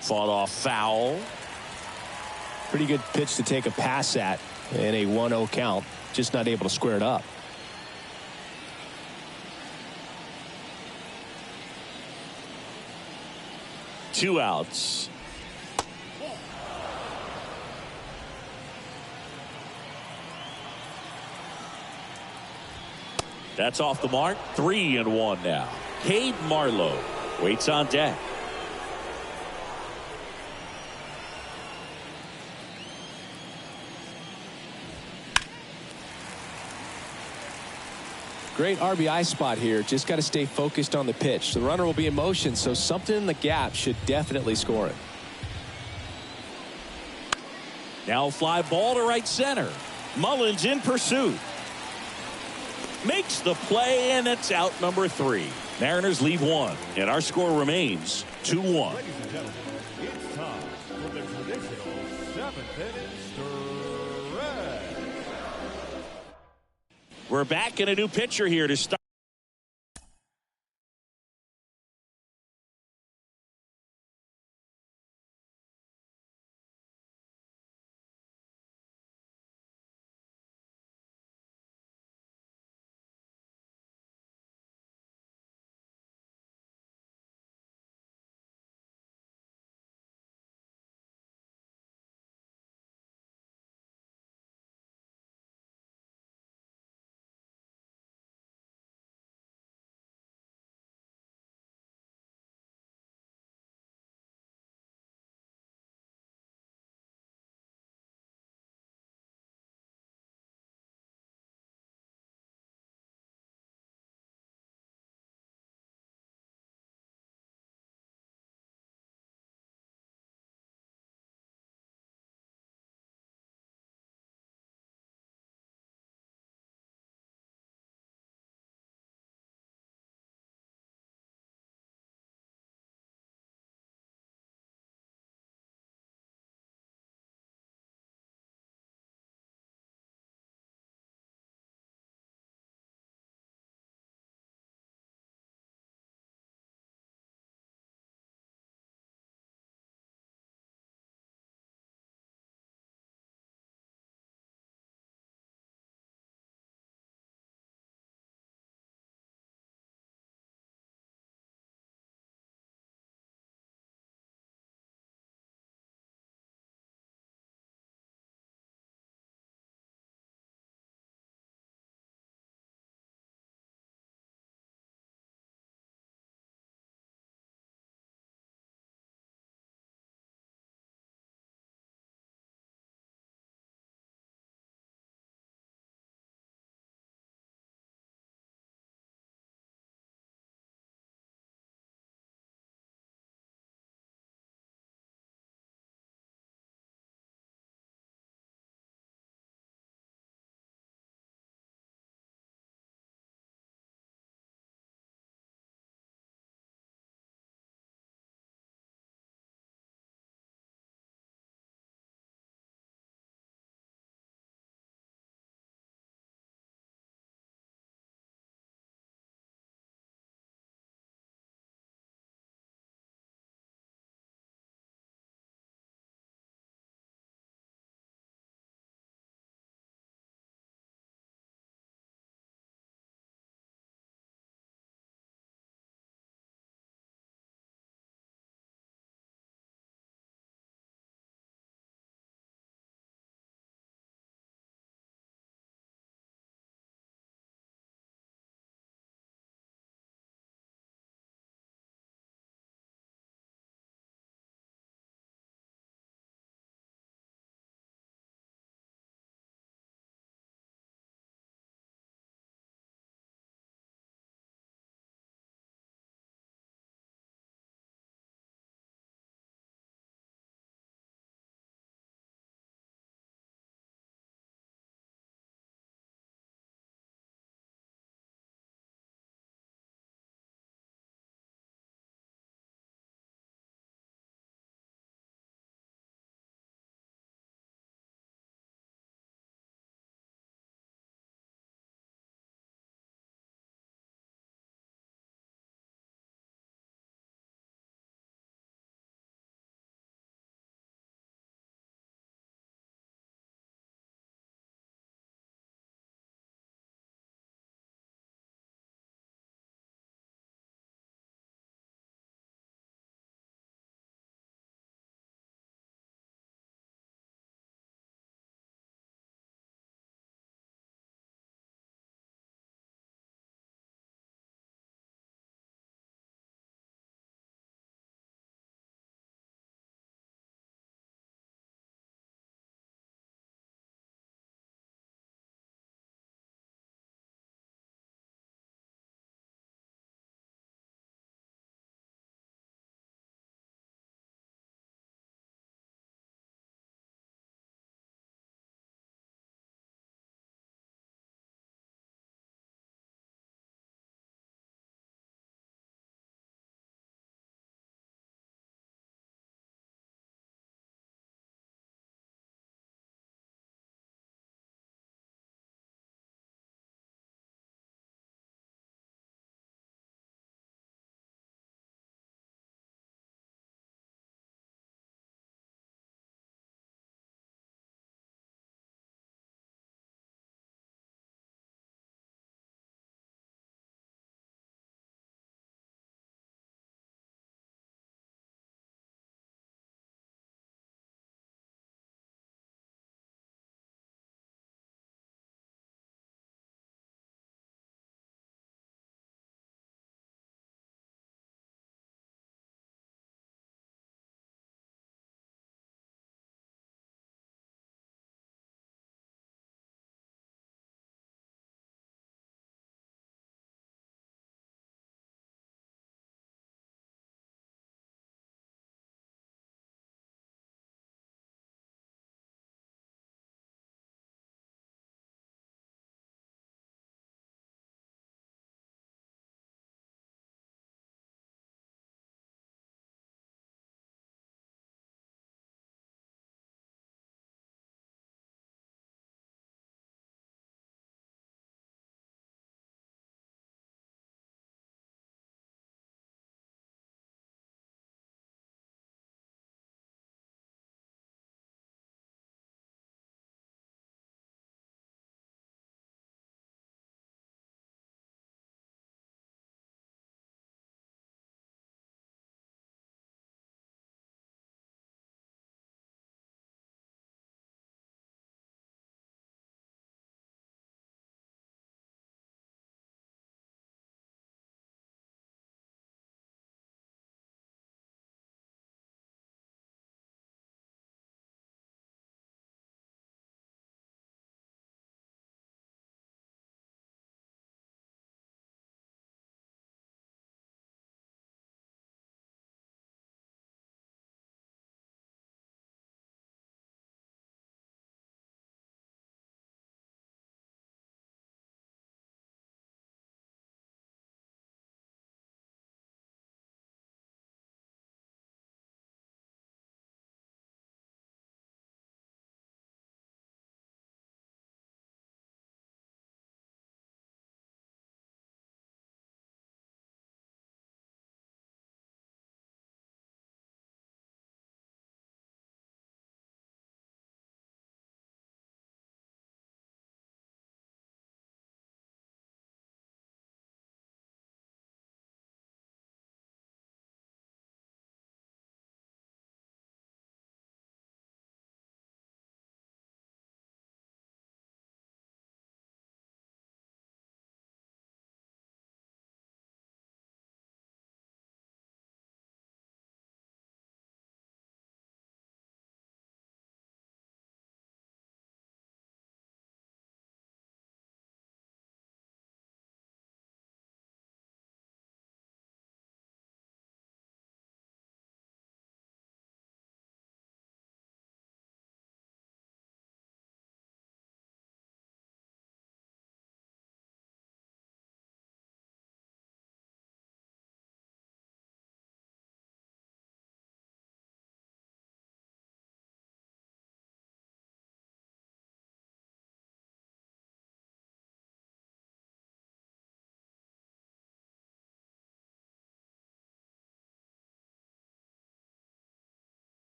Fought off foul. Pretty good pitch to take a pass at in a 1-0 count. Just not able to square it up. Two outs. That's off the mark. 3-1 now. Cade Marlowe waits on deck. Great RBI spot here. Just got to stay focused on the pitch. The runner will be in motion, so something in the gap should definitely score it. Now fly ball to right center. Mullins in pursuit. Makes the play, and it's out number 3. Mariners lead 1, and our score remains 2-1. Ladies and gentlemen, it's time for the traditional 7th inning stretch. We're back in a new pitcher here to start.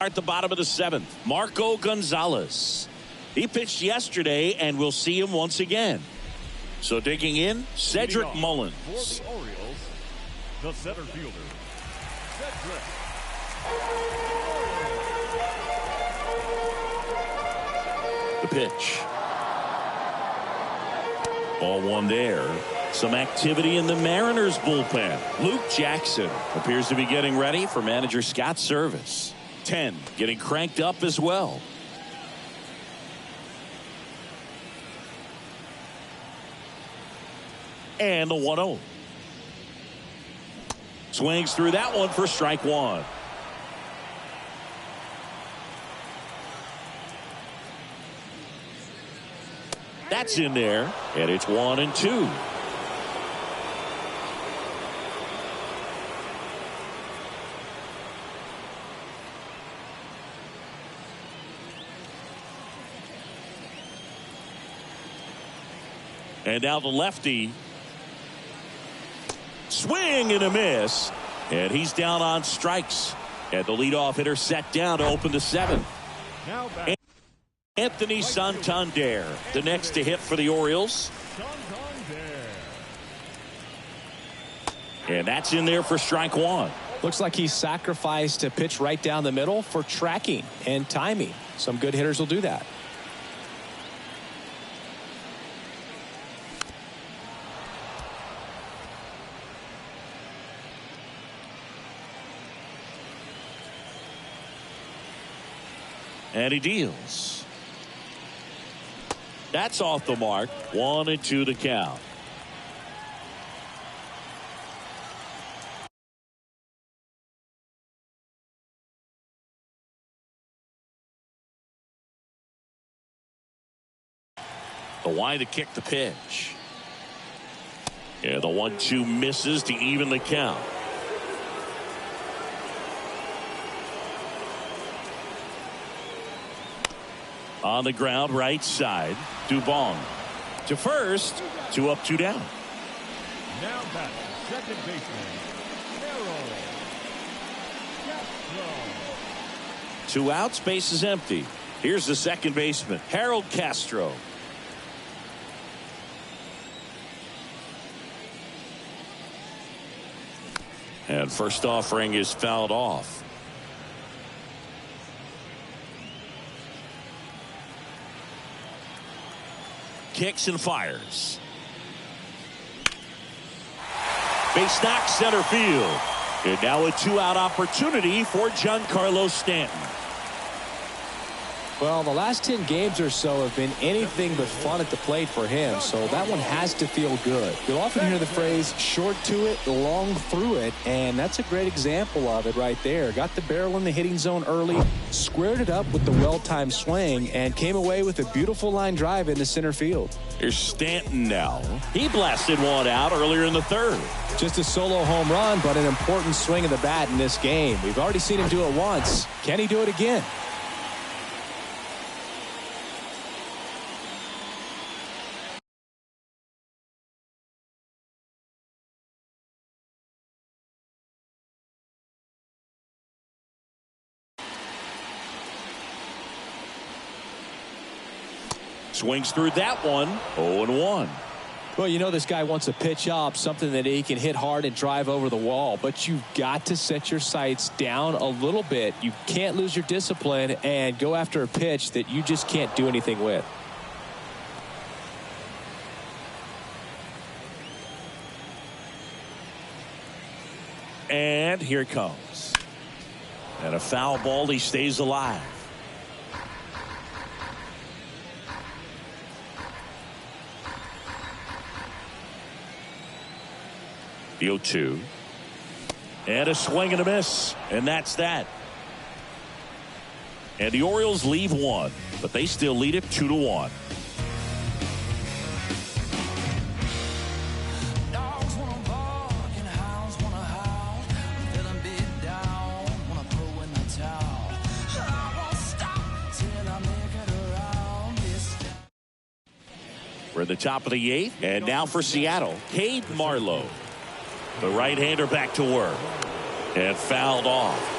At the bottom of the 7th, Marco Gonzalez. He pitched yesterday, and we'll see him once again. So digging in, Cedric Mullins. For the Orioles, the center fielder, Cedric. The pitch. Ball one there. Some activity in the Mariners bullpen. Luke Jackson appears to be getting ready for manager Scott's service. 10 getting cranked up as well. And the 1-0. Swings through that one for strike one. That's in there, and it's 1-2. And now the lefty. Swing and a miss. And he's down on strikes. And the leadoff hitter set down to open the 7th. Now back. Anthony Santander, the next to hit for the Orioles. Santander. And that's in there for strike one. Looks like he sacrificed a pitch right down the middle for tracking and timing. Some good hitters will do that. And he deals. That's off the mark. 1-2 the count. The wind to kick the pitch. Yeah, the 1-2 misses to even the count. On the ground, right side, Dubon to first, 2 up, 2 down. Now back, second baseman, Harold Castro. 2 outs, base is empty. Here's the second baseman, Harold Castro. And first offering is fouled off. Kicks and fires. Base knock center field. And now a 2-out opportunity for Giancarlo Stanton. Well, the last 10 games or so have been anything but fun at the plate for him, so that one has to feel good. You'll often hear the phrase short to it, long through it, and that's a great example of it right there. Got the barrel in the hitting zone early, squared it up with the well-timed swing, and came away with a beautiful line drive into center field. Here's Stanton now. He blasted one out earlier in the 3rd. Just a solo home run, but an important swing of the bat in this game. We've already seen him do it once. Can he do it again? Swings through that one. 0-1. Well, you know this guy wants a pitch up, something that he can hit hard and drive over the wall. But you've got to set your sights down a little bit. You can't lose your discipline and go after a pitch that you just can't do anything with. And here it comes. And a foul ball. He stays alive. The 0-2. And a swing and a miss. And that's that. And the Orioles leave one, but they still lead it 2-1. We're at the top of the 8th, and now for Seattle, Cade Marlowe. The right-hander back to work. and fouled off.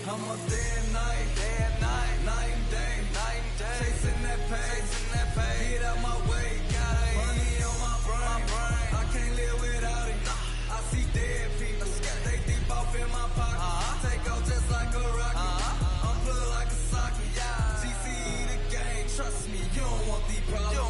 I'm up day and night, night and day, chasing that pay, get out my way, got money on my brain, I can't live without it, I see dead people, they deep off in my pocket, take off just like a rocket, I'm put like a socket, GCE the game, trust me, you don't want these problems,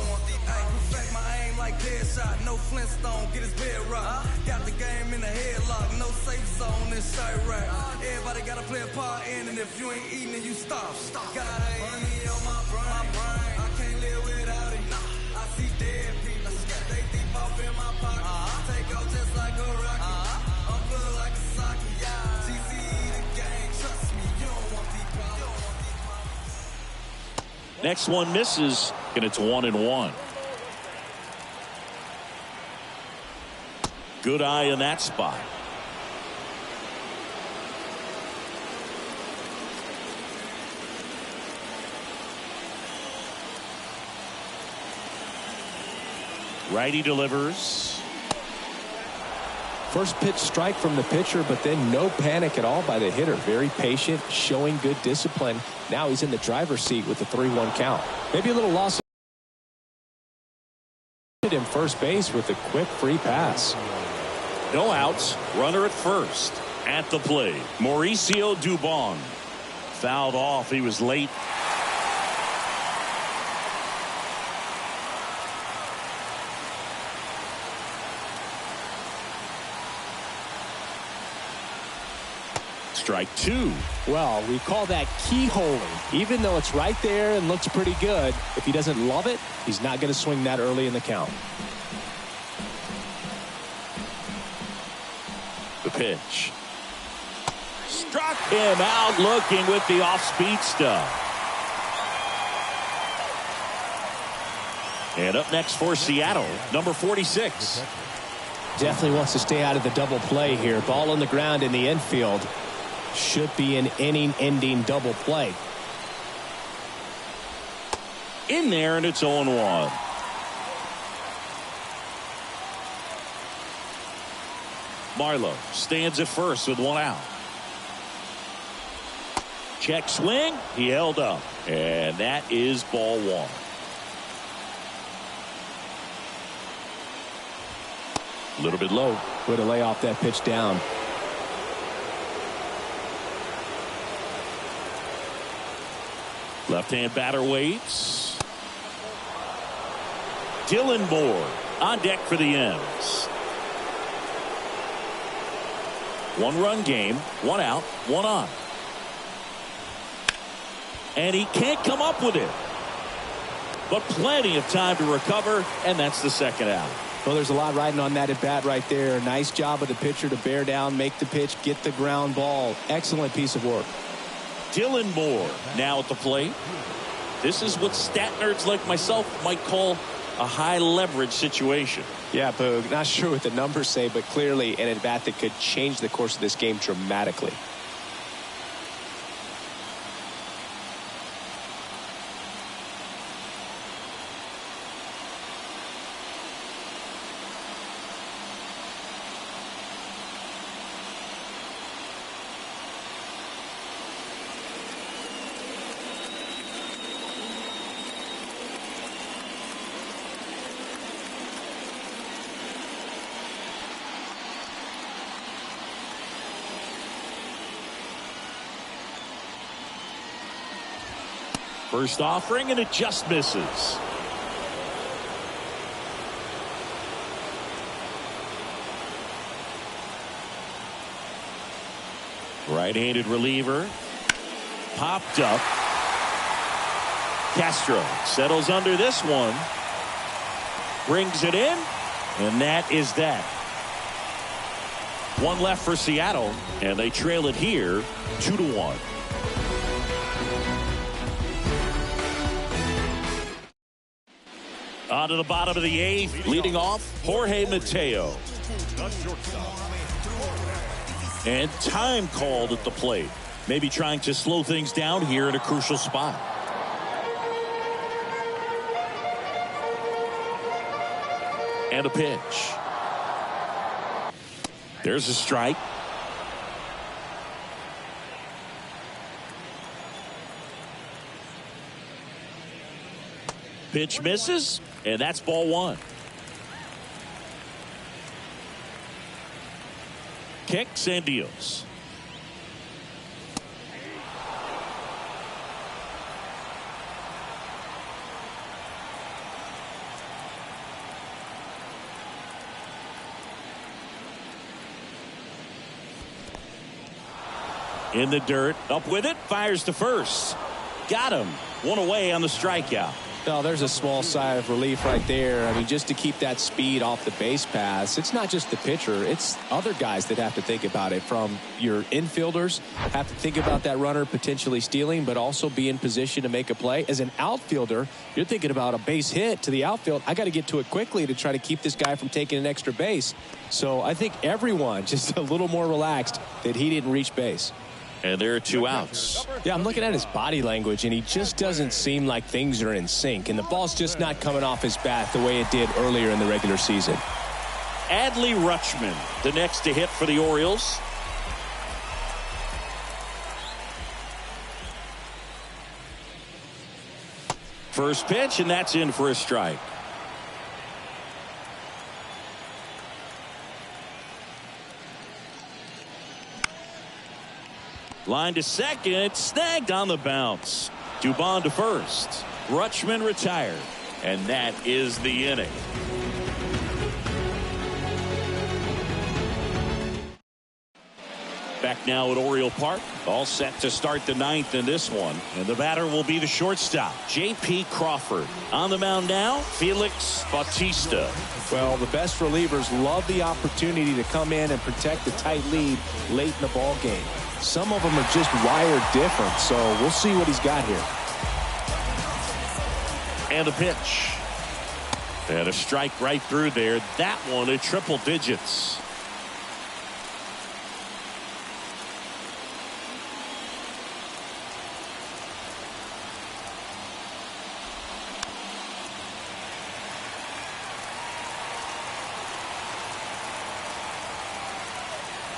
perfect my aim like Deadshot, no Flintstone, get his bed rocked, got the game in the headlock, no safe zone, this shirt rack, everybody gotta play a part in, and if you ain't eating, then you stop. Got money on my brain, I can't live without it. I see dead people, they deep off in my pocket. Take off just like a rocket. I'm put like a socket. GCE the game, trust me, you don't want these problems. Next one misses, and it's 1-1. Good eye in that spot. Righty delivers. First pitch strike from the pitcher, but then no panic at all by the hitter. Very patient, showing good discipline. Now he's in the driver's seat with the 3-1 count. Maybe a little loss in first base with a quick free pass. No outs. Runner at first. At the plate, Mauricio Dubon. Fouled off. He was late. Strike two. Well, we call that keyholing. Even though it's right there and looks pretty good, if he doesn't love it, he's not going to swing that early in the count. The pitch. Struck him out looking with the off-speed stuff. And up next for Seattle, number 46. Definitely wants to stay out of the double play here. Ball on the ground in the infield. Should be an inning-ending double play. In there, and it's 0-1. Marlowe stands at first with one out. Check swing. He held up. And that is ball one. A little bit low. Way to lay off that pitch down. Left-hand batter waits. Dylan Moore on deck for the M's. One-run game, one out, one on. And he can't come up with it. But plenty of time to recover, and that's the second out. Well, there's a lot riding on that at bat right there. Nice job of the pitcher to bear down, make the pitch, get the ground ball. Excellent piece of work. Dylan Moore now at the plate. This is what stat nerds like myself might call a high leverage situation. Yeah, Boog, not sure what the numbers say, but clearly an at bat that could change the course of this game dramatically. First offering, and it just misses. Right-handed reliever. Popped up. Castro settles under this one. Brings it in. And that is that. One left for Seattle. And they trail it here 2-1. On to the bottom of the eighth. Leading off, Jorge Mateo. And time called at the plate. Maybe trying to slow things down here at a crucial spot. And a pitch. There's a strike. Pitch misses, and that's ball one. Kicks and deals. In the dirt, up with it, fires to first. Got him. One away on the strikeout. No, there's a small sigh of relief right there. I mean, just to keep that speed off the base pass. It's not just the pitcher. It's other guys that have to think about it. From your infielders, have to think about that runner potentially stealing, but also be in position to make a play. As an outfielder, you're thinking about a base hit to the outfield. I got to get to it quickly to try to keep this guy from taking an extra base. So I think everyone just a little more relaxed that he didn't reach base. And there are two outs. Yeah, I'm looking at his body language, and he just doesn't seem like things are in sync. And the ball's just not coming off his bat the way it did earlier in the regular season. Adley Rutschman, the next to hit for the Orioles. First pitch, and that's in for a strike. Line to second, snagged on the bounce. Dubon to first. Rutschman retired. And that is the inning. Back now at Oriole Park. All set to start the ninth in this one. And the batter will be the shortstop, J.P. Crawford. On the mound now, Felix Bautista. Well, the best relievers love the opportunity to come in and protect the tight lead late in the ball game. Some of them are just wired different, so we'll see what he's got here. And a pitch. And a strike right through there. That one at triple digits.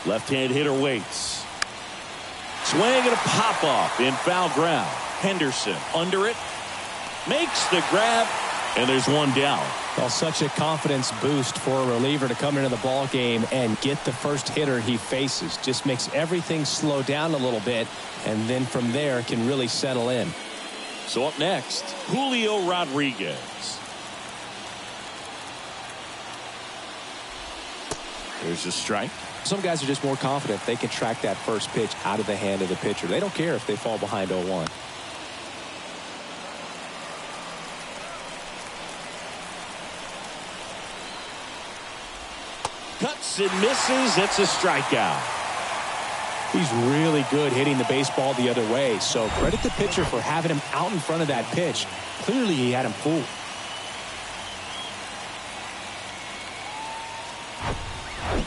Left-hand hitter waits. Swing and a pop-off in foul ground. Henderson under it. Makes the grab. And there's one down. Well, such a confidence boost for a reliever to come into the ball game and get the first hitter he faces. Just makes everything slow down a little bit, and then from there can really settle in. So up next, Julio Rodriguez. There's a strike. Some guys are just more confident they can track that first pitch out of the hand of the pitcher. They don't care if they fall behind 0-1. Cuts and misses. It's a strikeout. He's really good hitting the baseball the other way. So credit the pitcher for having him out in front of that pitch. Clearly he had him fooled.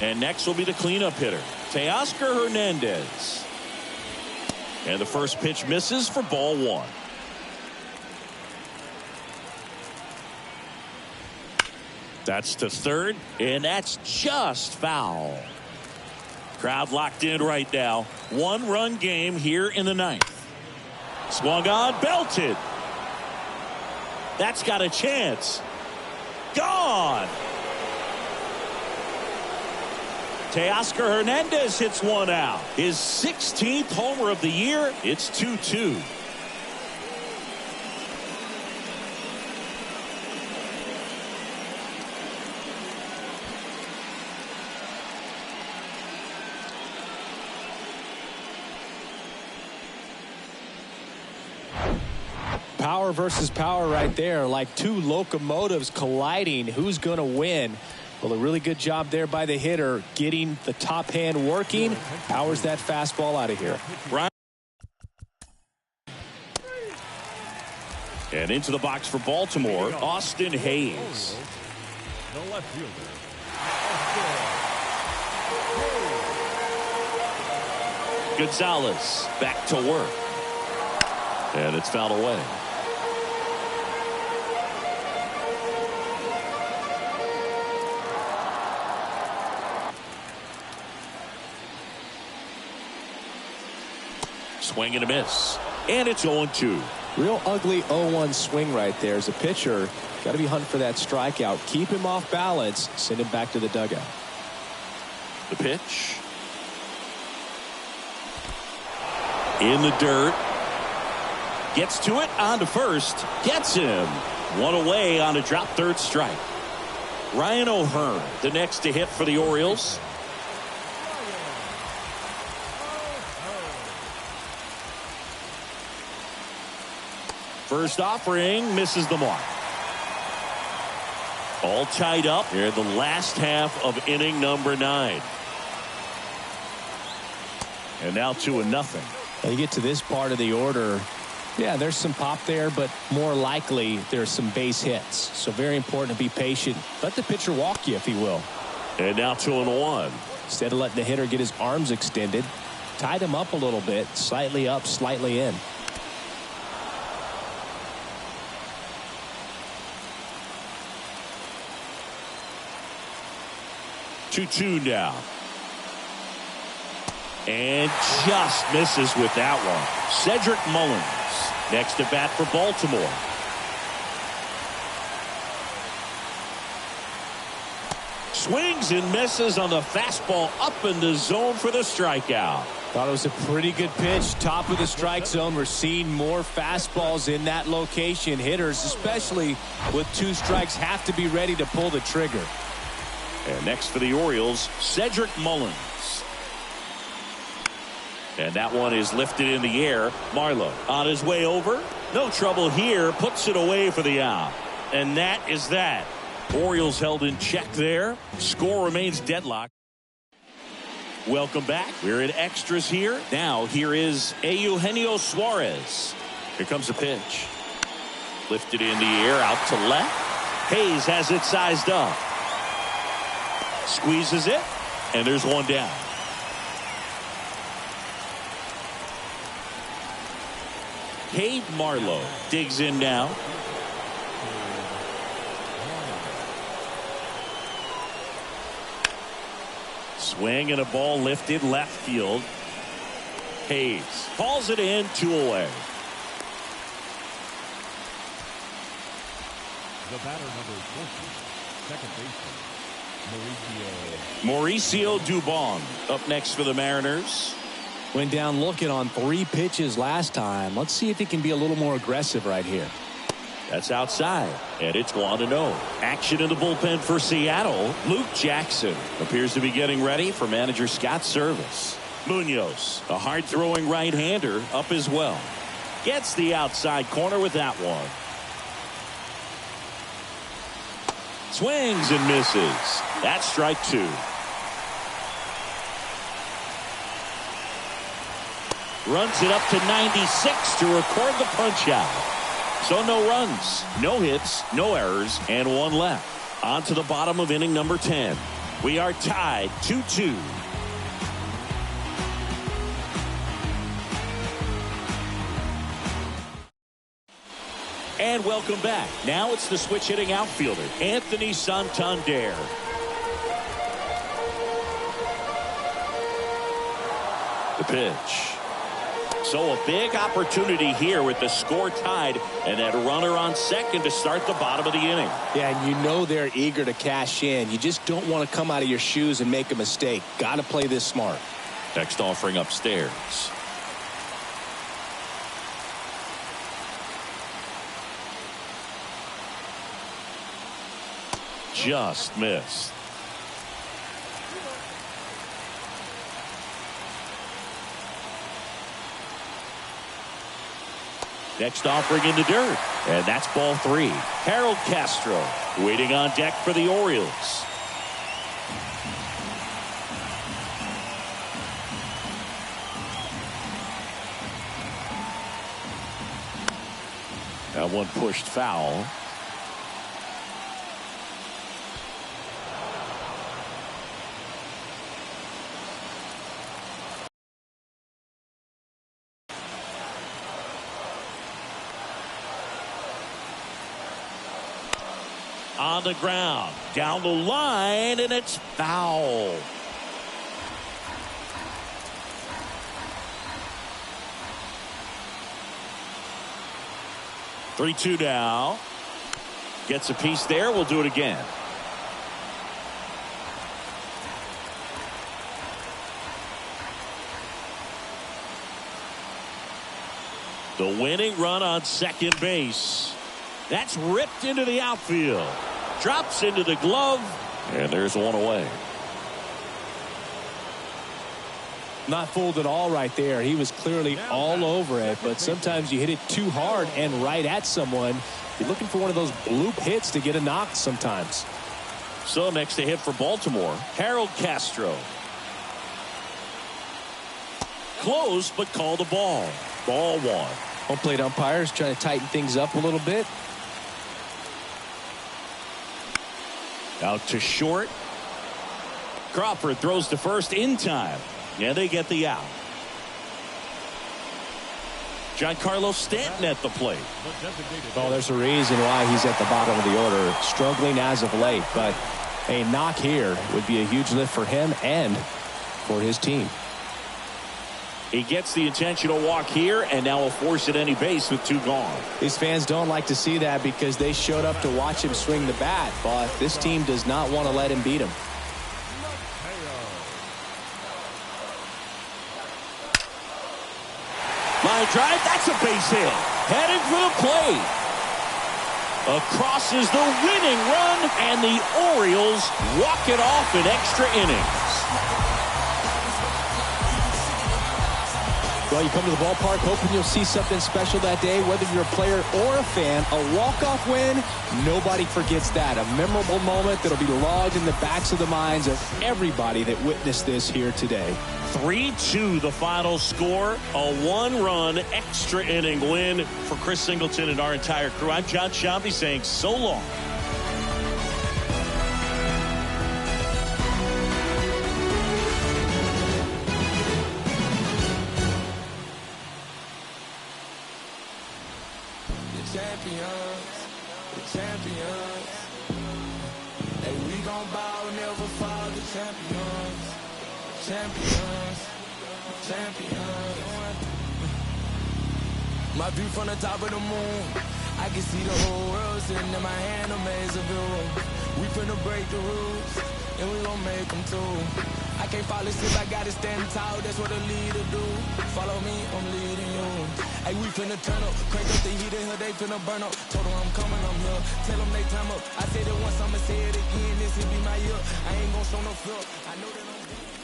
And next will be the cleanup hitter, Teoscar Hernandez. And the first pitch misses for ball one. That's to third, and that's just foul. Crowd locked in right now. One-run game here in the ninth. Swung on, belted. That's got a chance. Gone. Teoscar Hernandez hits one out. His 16th homer of the year. It's 2-2. Power versus power right there, like two locomotives colliding. Who's going to win? Well, a really good job there by the hitter, getting the top hand working. Powers that fastball out of here. Right. And into the box for Baltimore, Austin Hayes. The left fielder, Gonzalez back to work. And it's fouled away. Swing and a miss. And it's 0-2. Real ugly 0-1 swing right there. As a pitcher, got to be hunting for that strikeout. Keep him off balance. Send him back to the dugout. The pitch. In the dirt. Gets to it, on to first. Gets him. One away on a drop third strike. Ryan O'Hearn, the next to hit for the Orioles. First offering misses the mark. All tied up here in the last half of inning number 9. And now 2-0. When you get to this part of the order, yeah, there's some pop there, but more likely there's some base hits. So very important to be patient. Let the pitcher walk you, if he will. And now 2-1. Instead of letting the hitter get his arms extended, tied him up a little bit, slightly up, slightly in. Two now. And just misses with that one. Cedric Mullins next to bat for Baltimore. Swings and misses on the fastball up in the zone for the strikeout. Thought it was a pretty good pitch. Top of the strike zone. We're seeing more fastballs in that location. Hitters, especially with 2 strikes, have to be ready to pull the trigger. And next for the Orioles, Cedric Mullins. And that one is lifted in the air. Marlowe on his way over. No trouble here. Puts it away for the out. And that is that. Orioles held in check there. Score remains deadlocked. Welcome back. We're in extras here. Now here is Eugenio Suarez. Here comes the pitch. Lifted in the air out to left. Hayes has it sized up. Squeezes it. And there's one down. Cade Marlowe digs in now. Swing and a ball lifted left field. Hayes calls it in, 2 away. the batter number 20, second baseman, Mauricio Dubon up next for the Mariners. Went down looking on 3 pitches last time. Let's see if he can be a little more aggressive right here. That's outside, and it's 1-0. Action in the bullpen for Seattle. Luke Jackson appears to be getting ready for manager Scott Service. Munoz, a hard-throwing right-hander, up as well. Gets the outside corner with that one. Swings and misses. That's strike 2. Runs it up to 96 to record the punch out. So no runs, no hits, no errors, and 1 left. On to the bottom of inning number 10. We are tied 2-2. And welcome back. Now it's the switch hitting outfielder, Anthony Santander. The pitch. So a big opportunity here with the score tied and that runner on second to start the bottom of the inning. Yeah, and you know they're eager to cash in. You just don't want to come out of your shoes and make a mistake. Got to play this smart. Next offering upstairs. Just missed. Next offering in the dirt. And that's ball 3. Harold Castro waiting on deck for the Orioles. That one pushed foul. On the ground, down the line, and it's foul. Three-2 now. Gets a piece there. We'll do it again. The winning run on second base. That's ripped into the outfield. Drops into the glove. And there's one away. Not fooled at all right there. He was clearly all over it, but sometimes you hit it too hard and right at someone. You're looking for one of those bloop hits to get a knock sometimes. So next to hit for Baltimore, Harold Castro. Close, but called a ball. Ball 1. Home plate umpires trying to tighten things up a little bit. Out to short. Crawford throws to first in time. And they get the out. Giancarlo Stanton at the plate. Oh, there's a reason why he's at the bottom of the order. Struggling as of late, but a knock here would be a huge lift for him and for his team. He gets the intentional walk here and now will force at any base with 2 gone. These fans don't like to see that because they showed up to watch him swing the bat, but this team does not want to let him beat him. Line drive, that's a base hit. Headed for the plate. Across is the winning run, and the Orioles walk it off in extra innings. Well, you come to the ballpark hoping you'll see something special that day, whether you're a player or a fan. A walk-off win, nobody forgets that. A memorable moment that'll be logged in the backs of the minds of everybody that witnessed this here today. 3-2 the final score. A 1-run extra inning win for Chris Singleton and our entire crew. I'm Jon Sciambi saying so long. The champions. Hey, we gon' bow, never fall. The champions. Champions. My view from the top of the moon, I can see the whole world sitting in my hand, amazing view. We finna break the rules, and we gon' make them too. I can't fall asleep, I gotta stand tall, that's what a leader do. Follow me, I'm leading you. Hey, we finna turn up, crank up the heat in here, they finna burn up. Told them I'm coming, I'm here, tell them they time up. I said it once, I'ma say it again, this will be my year. I ain't gon' show no fear, I know that I'm